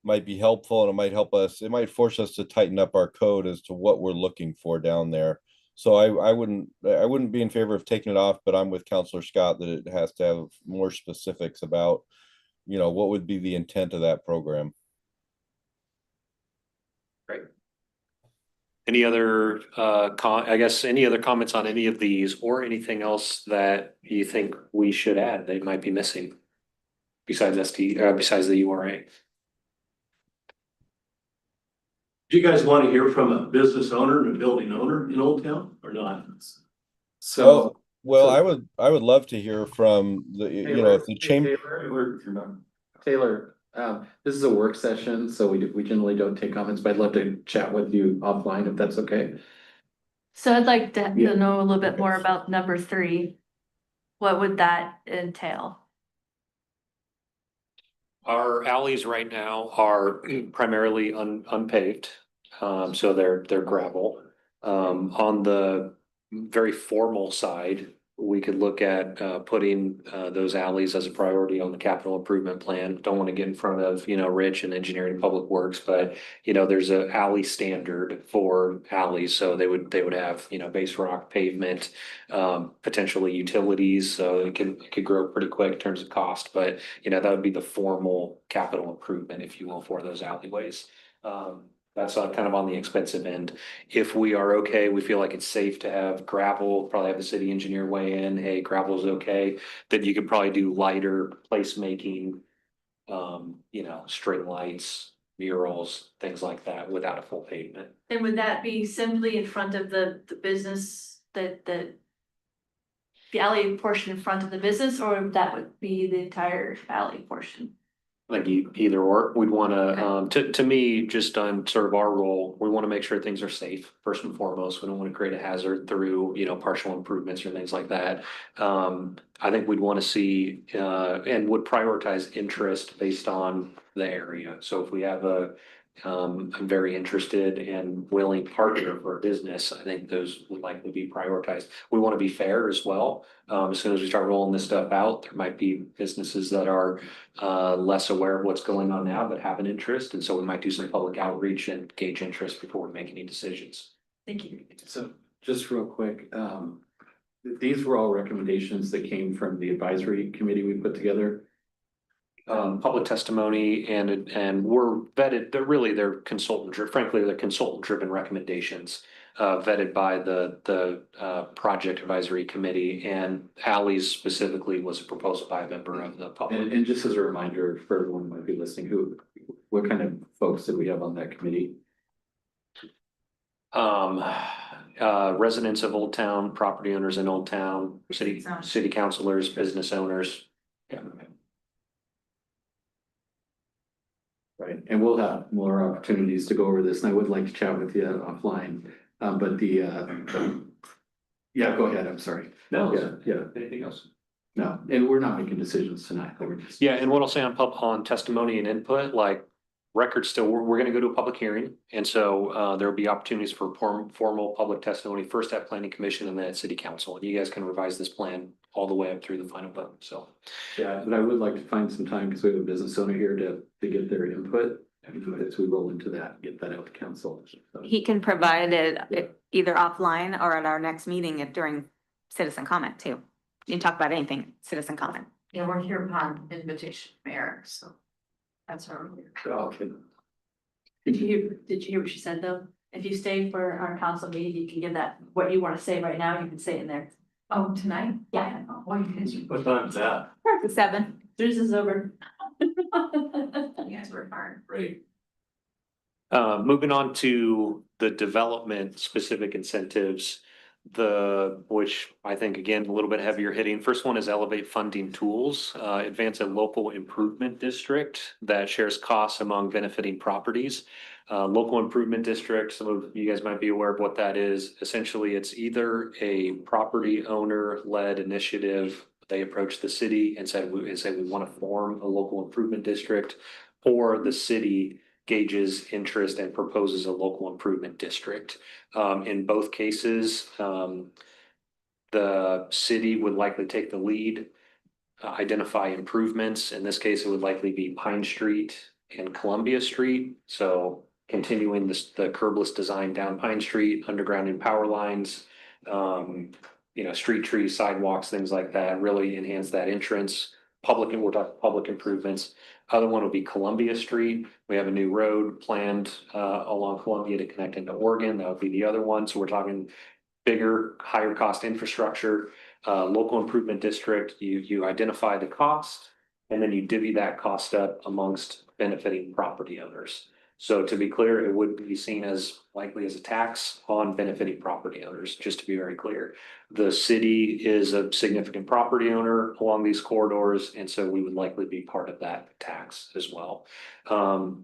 might be helpful, and it might help us, it might force us to tighten up our code as to what we're looking for down there. So I wouldn't be in favor of taking it off, but I'm with Counselor Scott that it has to have more specifics about, what would be the intent of that program. Great. Any other, I guess, any other comments on any of these or anything else that you think we should add, they might be missing? Besides besides the URA? Do you guys want to hear from a business owner and a building owner in Old Town or not? So. Well, so- I would love to hear from if the chamber. Taylor, this is a work session, so we generally don't take comments, but I'd love to chat with you offline if that's okay. So I'd like to Yeah. know a little bit Okay. more about number 3. What would that entail? Our alleys right now are primarily unpaved, so they're gravel. On the very formal side, we could look at putting those alleys as a priority on the capital improvement plan. Don't want to get in front of, Rich and Engineering and Public Works, but there's a alley standard for alleys, so they would have, base rock pavement, potentially utilities, so it could grow pretty quick in terms of cost, but that would be the formal capital improvement, if you will, for those alleyways. That's kind of on the expensive end. If we are okay, we feel like it's safe to have gravel, probably have the city engineer weigh in, hey, gravel is okay, then you could probably do lighter placemaking, string lights, murals, things like that without a full pavement. And would that be simply in front of the business the alley portion in front of the business, or that would be the entire alley portion? Like either or, we'd wanna, to me, just on sort of our role, we wanna make sure things are safe, first and foremost. We don't wanna create a hazard through, partial improvements or things like that. I think we'd wanna see, and would prioritize interest based on the area. So if we have I'm very interested and willing partner for a business, I think those would likely be prioritized. We wanna be fair as well. As soon as we start rolling this stuff out, there might be businesses that are less aware of what's going on now, but have an interest, and so we might do some public outreach and gauge interest before we make any decisions. Thank you. So just real quick, these were all recommendations that came from the advisory committee we put together. Public testimony and we're vetted, they're consultant, frankly, they're consultant driven recommendations. Vetted by the project advisory committee, and alleys specifically was a proposal by a member of the public. And just as a reminder for everyone who might be listening, what kind of folks did we have on that committee? Residents of Old Town, property owners in Old Town, city councilors, business owners. Yeah. Right, and we'll have more opportunities to go over this, and I would like to chat with you offline, but yeah, go ahead, I'm sorry. No. Yeah. Anything else? No, and we're not making decisions tonight. We're just. Yeah, and what I'll say on testimony and input, like records still, we're gonna go to a public hearing. And so there'll be opportunities for formal public testimony, first at planning commission and then at city council. And you guys can revise this plan all the way up through the final vote, so. Yeah, but I would like to find some time, because we have a business owner here to get their input, as we roll into that, get that out to council. So. He can provide it either offline or at our next meeting during citizen comment too. You can talk about anything, citizen comment. Yeah, we're here upon invitation, Mayor, so that's our. Okay. Did you hear what she said though? If you stay for our council meeting, you can give that, what you want to say right now, you can say it in there. Oh, tonight? Yeah. Oh, well, you guys, What time is that? 7. This is over. you guys were hard. Great. Moving on to the development specific incentives, which I think again, a little bit heavier hitting. First one is Elevate Funding Tools, advance a local improvement district that shares costs among benefiting properties. Local improvement district, some of you guys might be aware of what that is. Essentially, it's either a property owner led initiative. They approach the city and say we want to form a local improvement district, or the city gauges interest and proposes a local improvement district. In both cases, the city would likely take the lead, identify improvements. In this case, it would likely be Pine Street, and Columbia Street. So continuing the curbless design down Pine Street, undergrounding power lines, street trees, sidewalks, things like that, really enhance that entrance. We're talking public improvements. Other one will be Columbia Street. We have a new road planned along Columbia to connect into Oregon. That would be the other one. So we're talking bigger, higher cost infrastructure, local improvement district. You identify the cost and then you divvy that cost up amongst benefiting property owners. So to be clear, it would be seen as likely as a tax on benefiting property owners, just to be very clear. The city is a significant property owner along these corridors, and so we would likely be part of that tax as well.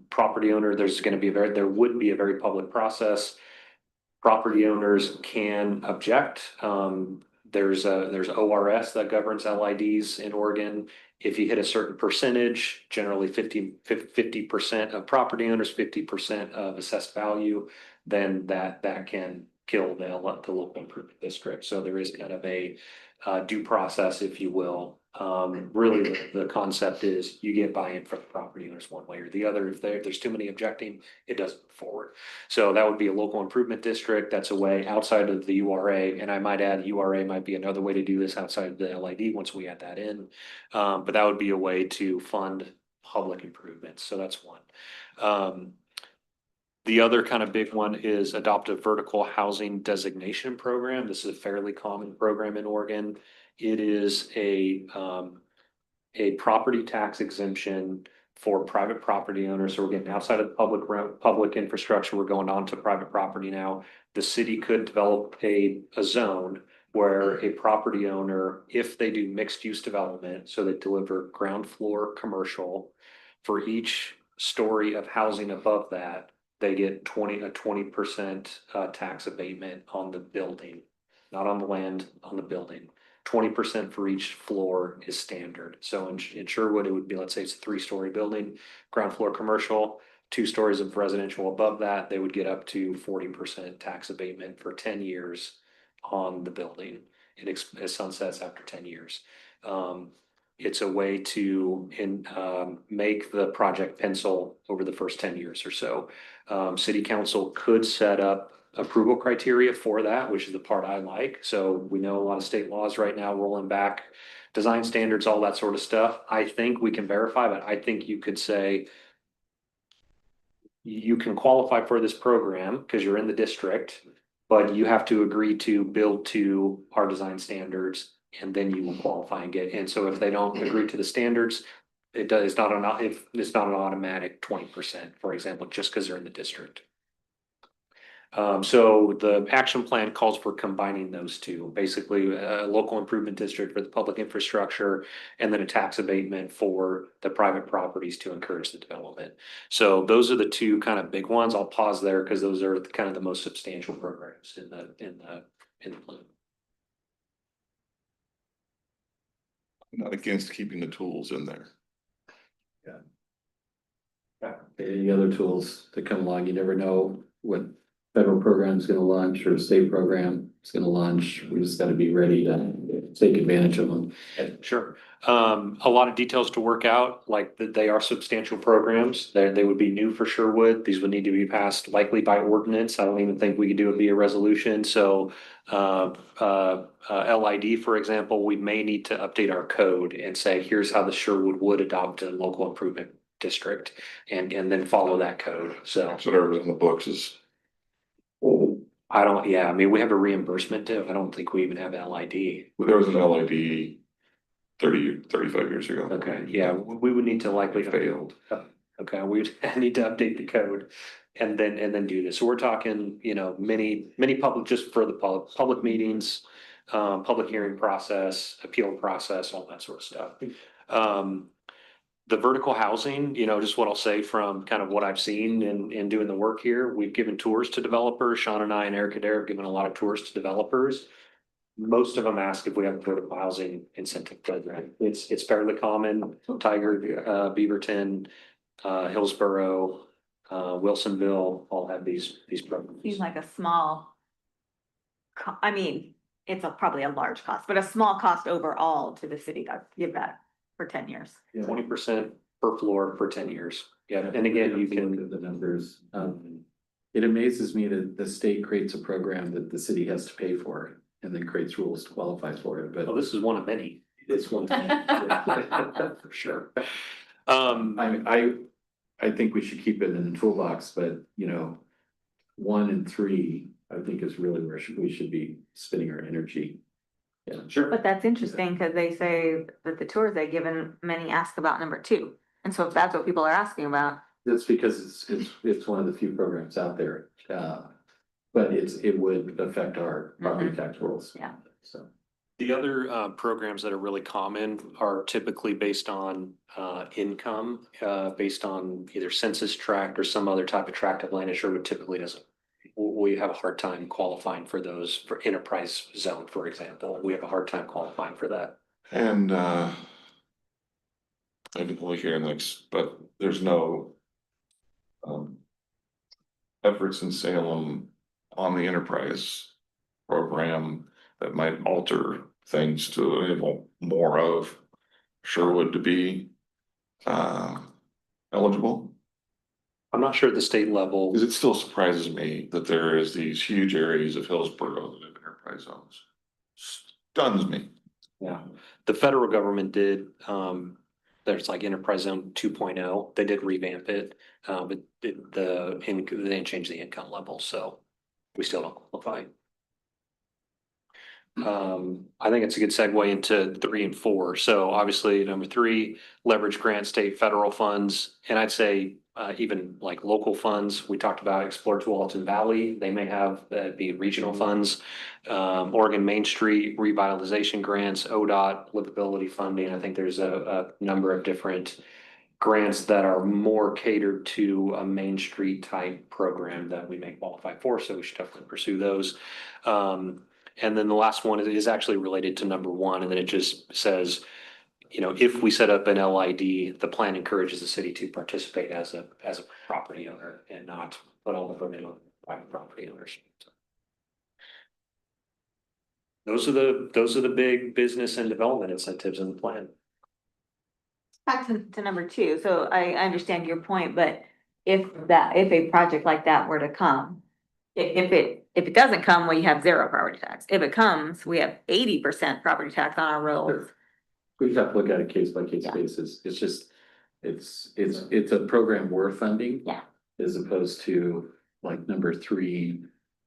Property owner, there would be a very public process. Property owners can object. There's ORS that governs LIDs in Oregon. If you hit a certain percentage, generally 50% of property owners, 50% of assessed value, then that can kill the local improvement district. So there is kind of a due process, if you will. Really, the concept is you get buy-in from the property owners one way or the other. If there's too many objecting, it doesn't move forward. So that would be a local improvement district. That's a way outside of the URA. And I might add URA might be another way to do this outside of the LID once we add that in. But that would be a way to fund public improvements. So that's one. The other kind of big one is adopt a vertical housing designation program. This is a fairly common program in Oregon. It is a property tax exemption for private property owners. So we're getting outside of the public infrastructure. We're going on to private property now. The city could develop a zone where a property owner, if they do mixed use development, so they deliver ground floor commercial, for each story of housing above that, they get a 20% tax abatement on the building, not on the land, on the building. 20% for each floor is standard. So in Sherwood, it would be, let's say it's a 3-story building, ground floor commercial, 2 stories of residential above that, they would get up to 40% tax abatement for 10 years on the building. It sunsets after 10 years. It's a way to make the project pencil over the first 10 years or so. City council could set up approval criteria for that, which is the part I like. So we know a lot of state laws right now rolling back design standards, all that sort of stuff. I think we can verify, but I think you could say you can qualify for this program because you're in the district, but you have to agree to build to our design standards, and then you will qualify and get in. So if they don't agree to the standards, it's not an automatic 20%, for example, just because they're in the district. So the action plan calls for combining those two, basically a local improvement district for the public infrastructure, and then a tax abatement for the private properties to encourage the development. So those are the two kind of big ones. I'll pause there because those are kind of the most substantial programs in the plan. I'm not against keeping the tools in there. Any other tools that come along, you never know what federal program is going to launch or a state program is going to launch. We just got to be ready to take advantage of them. Sure. A lot of details to work out, like they are substantial programs. They would be new for Sherwood. These would need to be passed likely by ordinance. I don't even think we could do it via resolution. So LID, for example, we may need to update our code and say, here's how the Sherwood would adopt a local improvement district and then follow that code. So whatever in the books is. I mean, we have a reimbursement too. I don't think we even have LID. There was an LID 35 years ago. Okay, yeah, we would need to likely failed. Okay, we would need to update the code and then do this. So we're talking, many public, just for the public meetings, public hearing process, appeal process, all that sort of stuff. The vertical housing, just what I'll say from kind of what I've seen in doing the work here, we've given tours to developers. Sean and I and Eric Adair have given a lot of tours to developers. Most of them ask if we have a vertical housing incentive program. It's fairly common. Tiger, Beaverton, Hillsborough, Wilsonville all have these programs. Seems like a small, it's probably a large cost, but a small cost overall to the city to give that for 10 years. 20% per floor for 10 years. Yeah, and again, you Look can, at the numbers. It amazes me that the state creates a program that the city has to pay for and then creates rules to qualify for it, but well, this is one of many, it's one. for sure. I think we should keep it in the toolbox, but you know, 1 and 3, I think is really where we should be spending our energy. Yeah, Sure. But that's interesting because they say that the tours they given, many ask about number 2. And so if that's what people are asking about, that's because it's one of the few programs out there. But it would affect our property tax rules. Yeah. So. The other programs that are really common are typically based on income, based on either census tract or some other type of tract of land. It sure typically doesn't. We have a hard time qualifying for those for enterprise zone, for example. We have a hard time qualifying for that. And I can only hear next, but there's no efforts in Salem on the enterprise program that might alter things to enable more of Sherwood to be eligible. I'm not sure at the state level. Because it still surprises me that there is these huge areas of Hillsborough that have enterprise zones. Stuns me. Yeah, the federal government did, there's like Enterprise Zone 2.0, they did revamp it, but they didn't change the income level, so we still don't qualify. I think it's a good segue into 3 and 4. So obviously, number 3, leverage grant state federal funds, and I'd say even like local funds. We talked about Explore Tualatin Valley. They may have be regional funds. Oregon Main Street revitalization grants, ODOT livability funding. I think there's a number of different grants that are more catered to a Main Street type program that we may qualify for. So we should definitely pursue those. And then the last one is actually related to number 1, and then it just says, you know, if we set up an LID, the plan encourages the city to participate as a property owner and not put all the burden on private property owners. Those are the big business and development incentives in the plan. back to number 2. So I understand your point, but if a project like that were to come, if it doesn't come, we have 0 property tax. If it comes, we have 80% property tax on our roads. We have to look at a case by case Yeah. basis. It's just, it's a program we're funding. Yeah. As opposed to like number 3,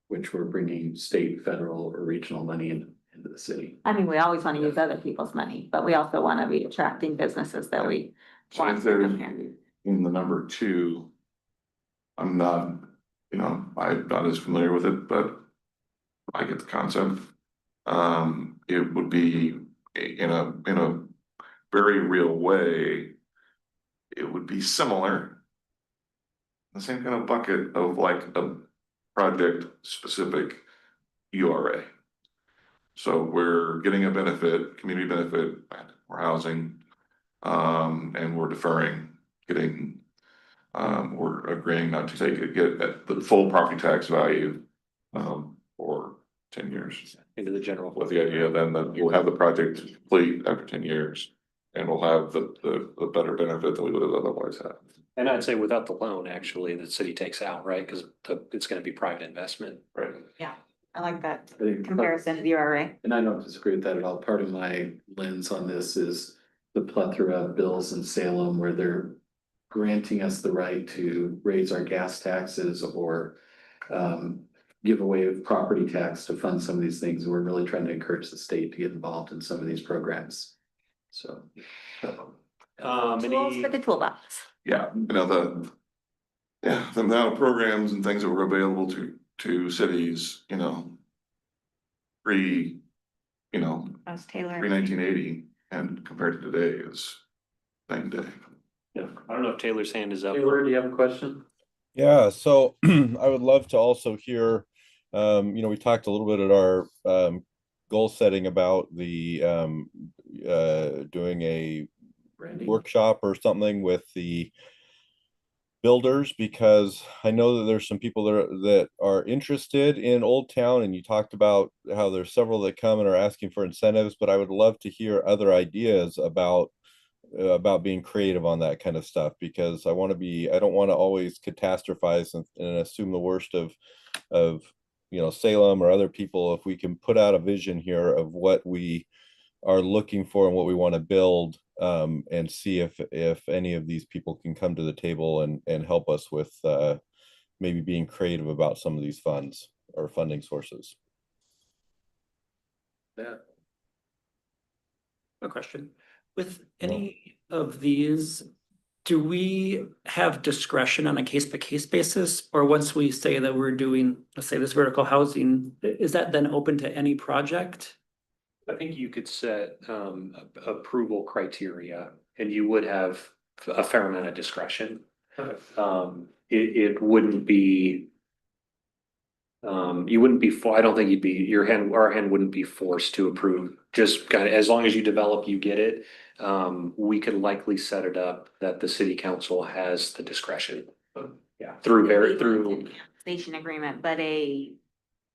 which we're bringing state, federal or regional money into the city. I mean, we always want to use other people's money, but we also want to be attracting businesses that we So want if to there's come here. in the number 2, I'm not, you know, I'm not as familiar with it, but I get the concept. It would be in a very real way, it would be similar. The same kind of bucket of like a project specific URA. So we're getting a benefit, community benefit, we're housing, and we're deferring, we're agreeing not to get at the full property tax value, for 10 years. Into the general. With the idea then that we'll have the project complete after 10 years and we'll have the better benefit than we would have otherwise had. And I'd say without the loan, actually, the city takes out, right? Because it's gonna be private investment. Right. I like that I think- comparison of the URA. And I don't disagree with that at all. Part of my lens on this is the plethora of bills in Salem where they're granting us the right to raise our gas taxes or give away property tax to fund some of these things. We're really trying to encourage the state to get involved in some of these programs. So. Tools for the toolbox. Yeah, you know, the amount of programs and things that were available to cities, you know, pre 1980 and compared to today is night and day. Yeah, I don't know if Taylor's hand is up. Taylor, do you have a question? Yeah, so I would love to also hear, you know, we talked a little bit at our goal setting about the doing a Randy? workshop or something with the builders, because I know that there's some people that are interested in Old Town, and you talked about how there's several that come and are asking for incentives, but I would love to hear other ideas about about being creative on that kind of stuff, because I don't want to always catastrophize and assume the worst of, Salem or other people. If we can put out a vision here of what we are looking for and what we want to build, and see if any of these people can come to the table and help us with, maybe being creative about some of these funds or funding sources. Yeah. A question. With any of these, do we have discretion on a case-by-case basis? Or once we say that we're doing, let's say this vertical housing, is that then open to any project? I think you could set approval criteria and you would have a fair amount of discretion. It wouldn't be. You wouldn't be, I don't think our hand wouldn't be forced to approve, just kind of, as long as you develop, you get it. We could likely set it up that the city council has the discretion. Yeah, through. Station agreement, but a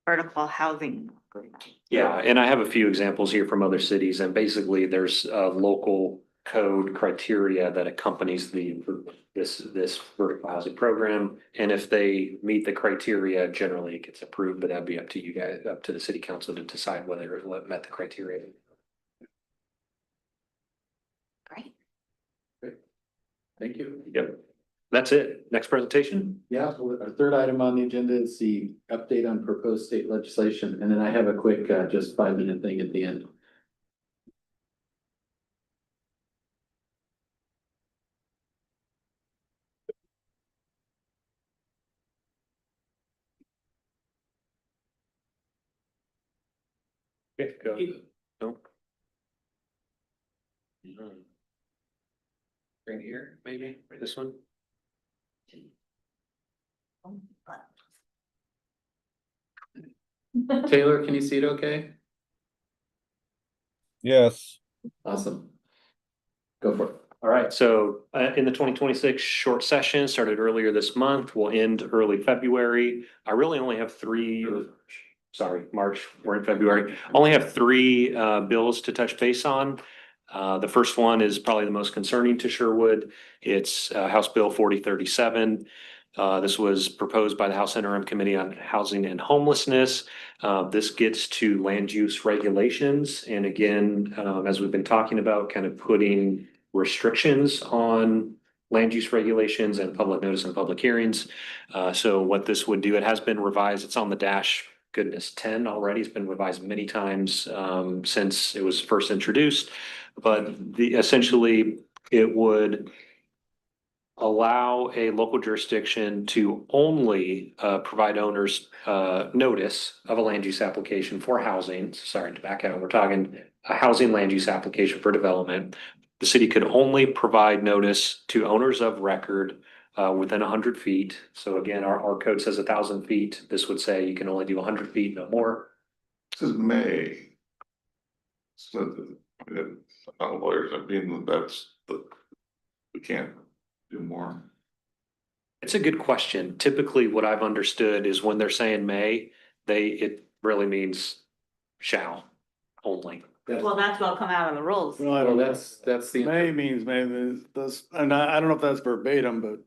vertical housing agreement. Yeah, and I have a few examples here from other cities, and basically there's a local code criteria that accompanies this vertical housing program. And if they meet the criteria, generally it gets approved, but that'd be up to you guys, up to the city council to decide whether it met the criteria. Great. Thank you. Yep. That's it. Next presentation. Yeah, so our third item on the agenda is the update on proposed state legislation, and then I have a quick, just 5-minute thing at the end. Okay, go. No. Right here, maybe, right this one. Taylor, can you see it okay? Yes. Awesome. Go for it. All right, so in the 2026 short session, started earlier this month, will end early February. I really only have March, we're in February. Only have three bills to touch base on. The first one is probably the most concerning to Sherwood. It's House Bill 4037. This was proposed by the House Interim Committee on Housing and Homelessness. This gets to land use regulations. And again, as we've been talking about, kind of putting restrictions on land use regulations and public notice and public hearings. So what this would do, it has been revised. It's on the dash, goodness, 10 already. It's been revised many times since it was first introduced. But essentially, it would allow a local jurisdiction to only provide owners notice of a land use application for housing. Sorry to back out. We're talking a housing land use application for development. The city could only provide notice to owners of record within 100 feet. So again, our code says 1,000 feet. This would say you can only do 100 feet, no more. This is May. So lawyers, I mean, we can't do more. It's a good question. Typically, what I've understood is when they're saying may, it really means shall only. Well, that's what'll come out of the rules. Well, that's the. May means maybe this, and I don't know if that's verbatim, but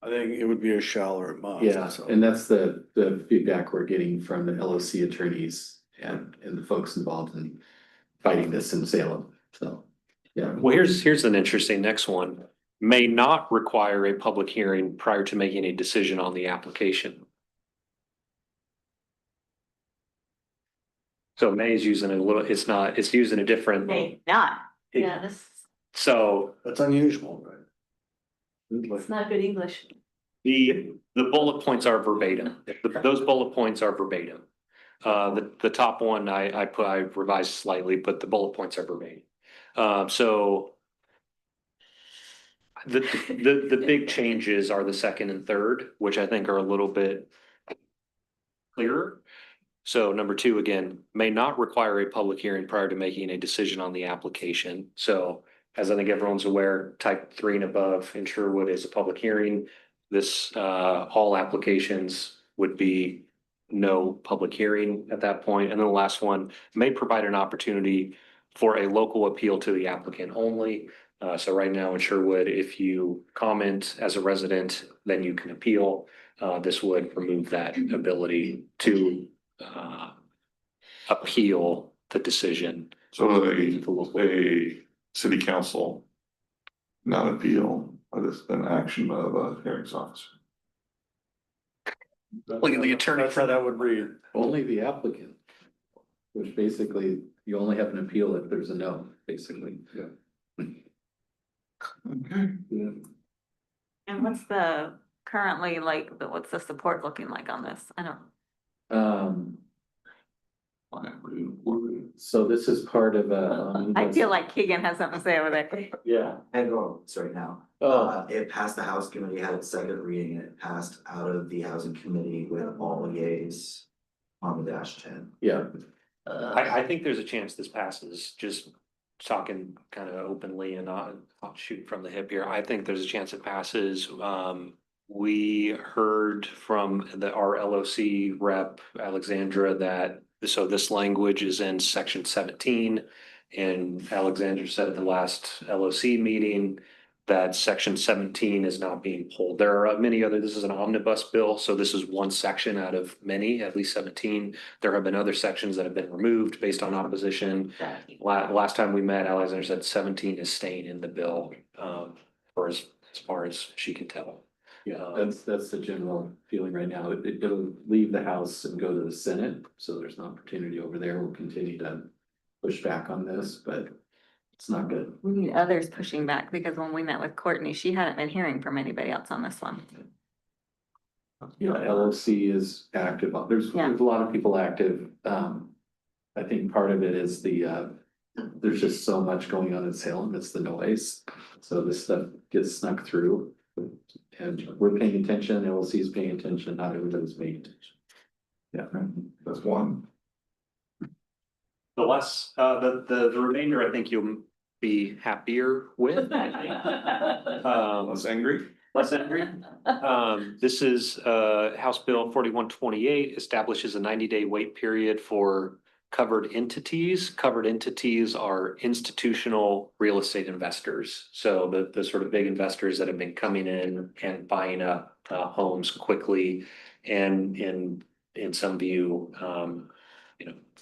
I think it would be a shall or a must. Yeah, so. and that's the feedback we're getting from the LOC attorneys and the folks involved in fighting this in Salem, so, yeah. Well, here's an interesting next one. May not require a public hearing prior to making a decision on the application. So may is using it a little, it's using a different. May not. Yeah, So That's unusual, right? it's not good English. the bullet points are verbatim. Those bullet points are verbatim. The top one I revised slightly, but the bullet points are verbatim. So the big changes are the second and third, which I think are a little bit clearer. So number 2, again, may not require a public hearing prior to making a decision on the application. So as I think everyone's aware, type 3 and above in Sherwood is a public hearing. This, all applications would be no public hearing at that point. And then the last one, may provide an opportunity for a local appeal to the applicant only. So right now in Sherwood, if you comment as a resident, then you can appeal. This would remove that ability to appeal the decision. So a city council, not appeal, but it's an action of a hearings officer. Look at the attorney. That's how that would read. Only the applicant. Which basically, you only have an appeal if there's a no, basically. Yeah. Okay. Yeah. And what's the currently like, what's the support looking like on this? I don't. Um, so this is part of a. I feel like Keegan has something to say over there. Yeah. And right now. It passed the House Committee, had its second reading, and it passed out of the Housing Committee with all yeas on the -10. Yeah. I think there's a chance this passes, just talking kind of openly and not shoot from the hip here. I think there's a chance it passes. We heard from our LOC rep, Alexandra, that so this language is in section 17. And Alexandra said at the last LOC meeting that section 17 is not being pulled. There are many other, this is an omnibus bill, so this is one section out of many, at least 17. There have been other sections that have been removed based on opposition. Last time we met, Alexandra said 17 is staying in the bill, for as far as she can tell. Yeah, that's the general feeling right now. It'll leave the House and go to the Senate, so there's an opportunity over there. We'll continue to push back on this, but it's not good. We need others pushing back because when we met with Courtney, she hadn't been hearing from anybody else on this one. You know, LOC is active. There's a lot of people active. I think part of it is there's just so much going on in Salem. It's the noise. So this stuff gets snuck through. And we're paying attention, LOC is paying attention, not everybody's paying attention. Yeah, that's one. The less, the remainder, I think you'll be happier with. Less angry. Less angry. This is House Bill 4128 establishes a 90-day wait period for covered entities. Covered entities are institutional real estate investors. So the sort of big investors that have been coming in and buying up homes quickly and in some view,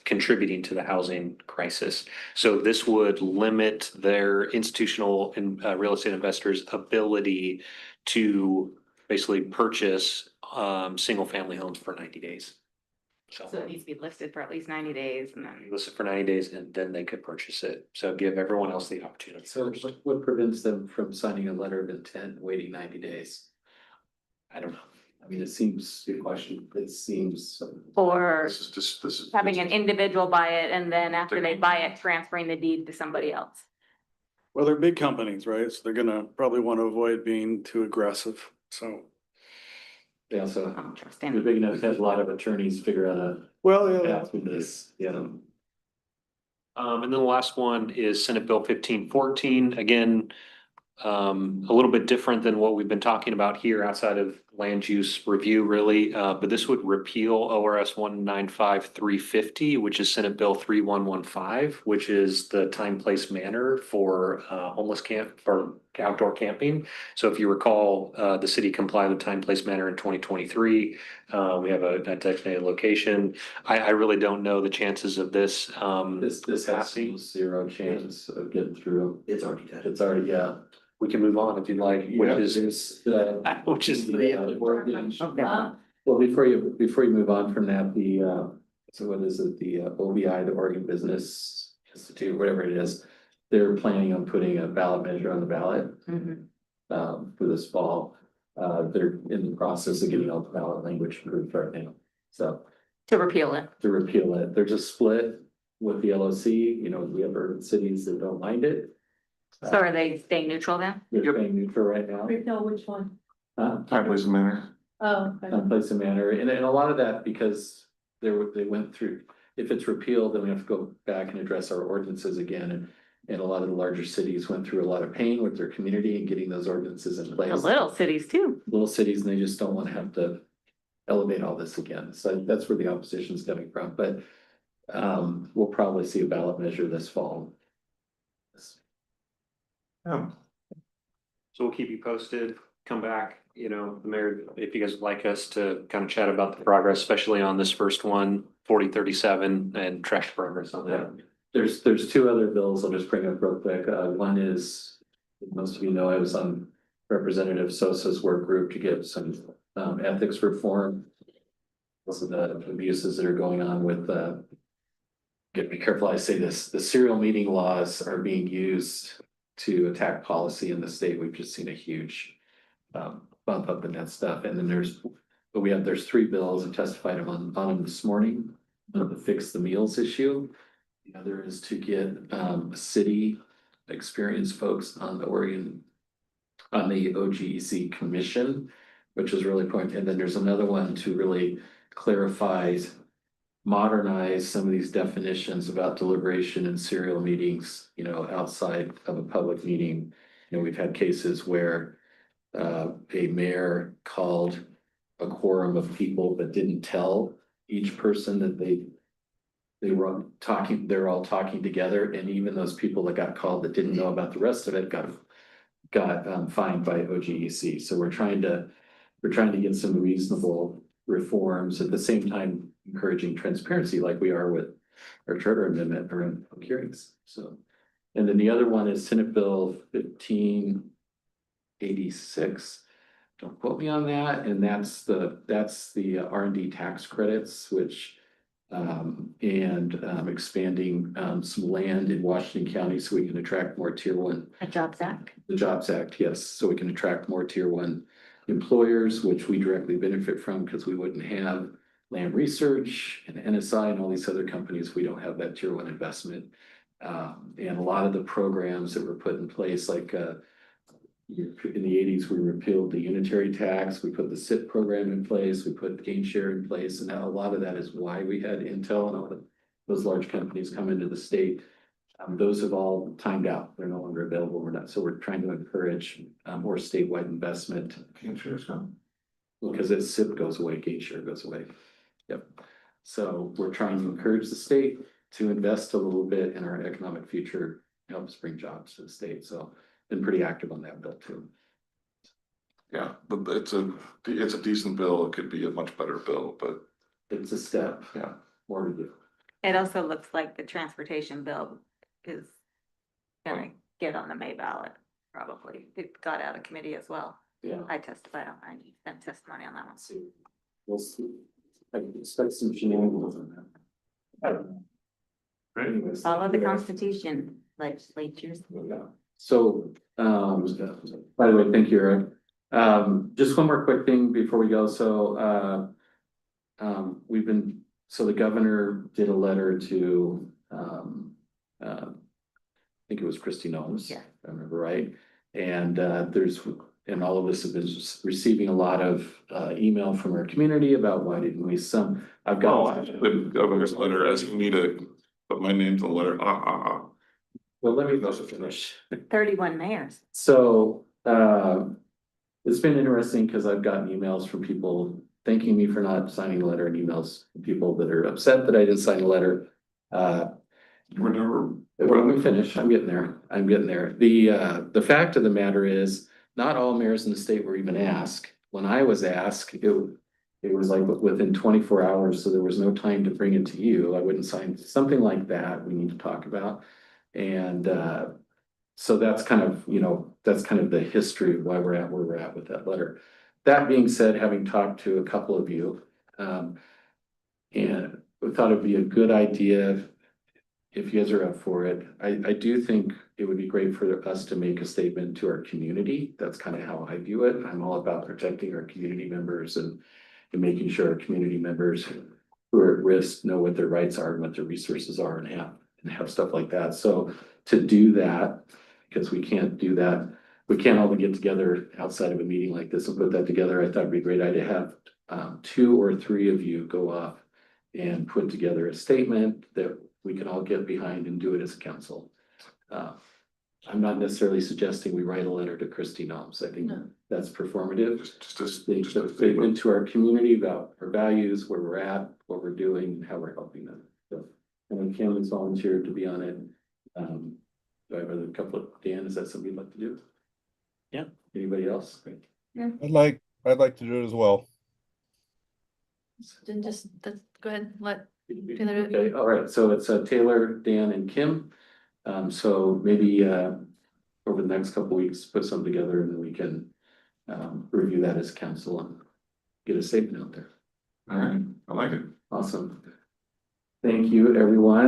contributing to the housing crisis. So this would limit their institutional and real estate investors' ability to basically purchase single family homes for 90 days. So it needs to be listed for at least 90 days and then. List it for 90 days and then they could purchase it. So give everyone else the opportunity. So what prevents them from signing a letter of intent, waiting 90 days? I don't know. I mean, it seems, good question, it seems. Or This is. having an individual buy it and then after they buy it, transferring the deed to somebody else. Well, they're big companies, right? So they're gonna probably want to avoid being too aggressive, so. They also, I don't trust they're any. big enough to have a lot of attorneys figure out a Well, yeah, path through this, yeah. And then the last one is Senate Bill 1514. Again, a little bit different than what we've been talking about here outside of land use review really, but this would repeal ORS 195350, which is Senate Bill 3115, which is the time, place, manner for homeless camp for outdoor camping. So if you recall, the city complied with time, place, manner in 2023. We have a designated location. I really don't know the chances of this. This has zero chance of getting through. It's already dead. It's already, yeah. We can move on if you'd like, which is well, before you move on from that, so what is it, the OBI, the Oregon Business Institute, whatever it is, they're planning on putting a ballot measure on the ballot for this fall. They're in the process of getting all the ballot language approved right now, so. To repeal it. To repeal it, they're just split with the LOC, we have urban cities that don't mind it. So are they staying neutral then? They're staying neutral right now. Repeal which one? Time, place, and manner. Oh. okay. Time, place, and manner, and a lot of that because they went through, if it's repealed, then we have to go back and address our ordinances again. And a lot of the larger cities went through a lot of pain with their community and getting those ordinances in place. The little cities too. Little cities, and they just don't want to have to elevate all this again. So that's where the opposition is coming from, but we'll probably see a ballot measure this fall. Yeah. So we'll keep you posted, come back, you know, the mayor, if you guys would like us to kind of chat about the progress, especially on this first one, 4037 and track progress on that. There's two other bills I'll just bring up real quick. One is, most of you know, I was on Representative Sosa's work group to get some ethics reform. Also the abuses that are going on with get be careful I say this, the serial meeting laws are being used to attack policy in the state. We've just seen a huge bump up in that stuff. And then there's three bills. I testified on them this morning. One to fix the meals issue. The other is to get city experienced folks on the OGEC commission, which is really important. And then there's another one to really clarify, modernize some of these definitions about deliberation and serial meetings, you know, outside of a public meeting. You know, we've had cases where a mayor called a quorum of people but didn't tell each person that they're all talking together, and even those people that got called that didn't know about the rest of it got fined by OGEC. So we're trying to get some reasonable reforms at the same time encouraging transparency like we are with our charter amendment around public hearings. So, and then the other one is Senate Bill 1586. Don't quote me on that. And that's the R&D tax credits, which expanding some land in Washington County so we can attract more tier one. A Jobs Act. The Jobs Act, yes, so we can attract more tier one employers, which we directly benefit from because we wouldn't have Lam Research and NSI and all these other companies. We don't have that tier one investment. And a lot of the programs that were put in place, like in the 80s, we repealed the unitary tax, we put the SIP program in place, we put gain share in place, and now a lot of that is why we had Intel and all those large companies come into the state. Those have all timed out. They're no longer available. So we're trying to encourage more statewide investment. Gain share's gone. Because as SIP goes away, gain share goes away. Yep. So we're trying to encourage the state to invest a little bit in our economic future, helps bring jobs to the state. So been pretty active on that bill too. Yeah, but it's a decent bill. It could be a much better bill, but it's a step. Yeah. More to do. It also looks like the transportation bill is gonna get on the May ballot, probably. It got out of committee as well. Yeah. I testified on, I sent testimony on that one. We'll see. I expect some shenanigans on that. I don't know. Anyways, Follow the Constitution, legislatures. So, by the way, thank you, Eric. Just one more quick thing before we go. So, the governor did a letter to, I think it was Kristi Noem, Yeah. if I remember right. And and all of us have been receiving a lot of email from our community about why didn't we I've got. The governor's letter asking me to put my name to the letter. Well, let me finish. 31 mayors. So, it's been interesting because I've gotten emails from people thanking me for not signing a letter, and emails from people that are upset that I didn't sign a letter. Whenever. Let me finish. I'm getting there. The fact of the matter is, not all mayors in the state were even asked. When I was asked, it was like within 24 hours, so there was no time to bring it to you. I wouldn't sign something like that. We need to talk about. And so that's kind of the history of why we're at where we're at with that letter. That being said, having talked to a couple of you, and we thought it'd be a good idea if you guys are up for it. I do think it would be great for us to make a statement to our community. That's kind of how I view it. I'm all about protecting our community members and making sure our community members who are at risk know what their rights are and what their resources are and have stuff like that. So to do that, because we can't do that, we can't all get together outside of a meeting like this and put that together. I thought it'd be a great idea to have 2 or 3 of you go off and put together a statement that we can all get behind and do it as a council. I'm not necessarily suggesting we write a letter to Kristi Noem. I think that's performative. Just a statement to our community about our values, where we're at, what we're doing, how we're helping them. So, and then Cameron's volunteered to be on it. Do I have a couple of, Dan, is that something you'd like to do? Yeah. Anybody else? Great. I'd like to do it as well. Then just, go ahead, let. Okay, all right, so it's Taylor, Dan and Kim. So maybe over the next couple weeks, put some together and then we can review that as council and get a statement out there. All right, I like it. Awesome. Thank you, everyone.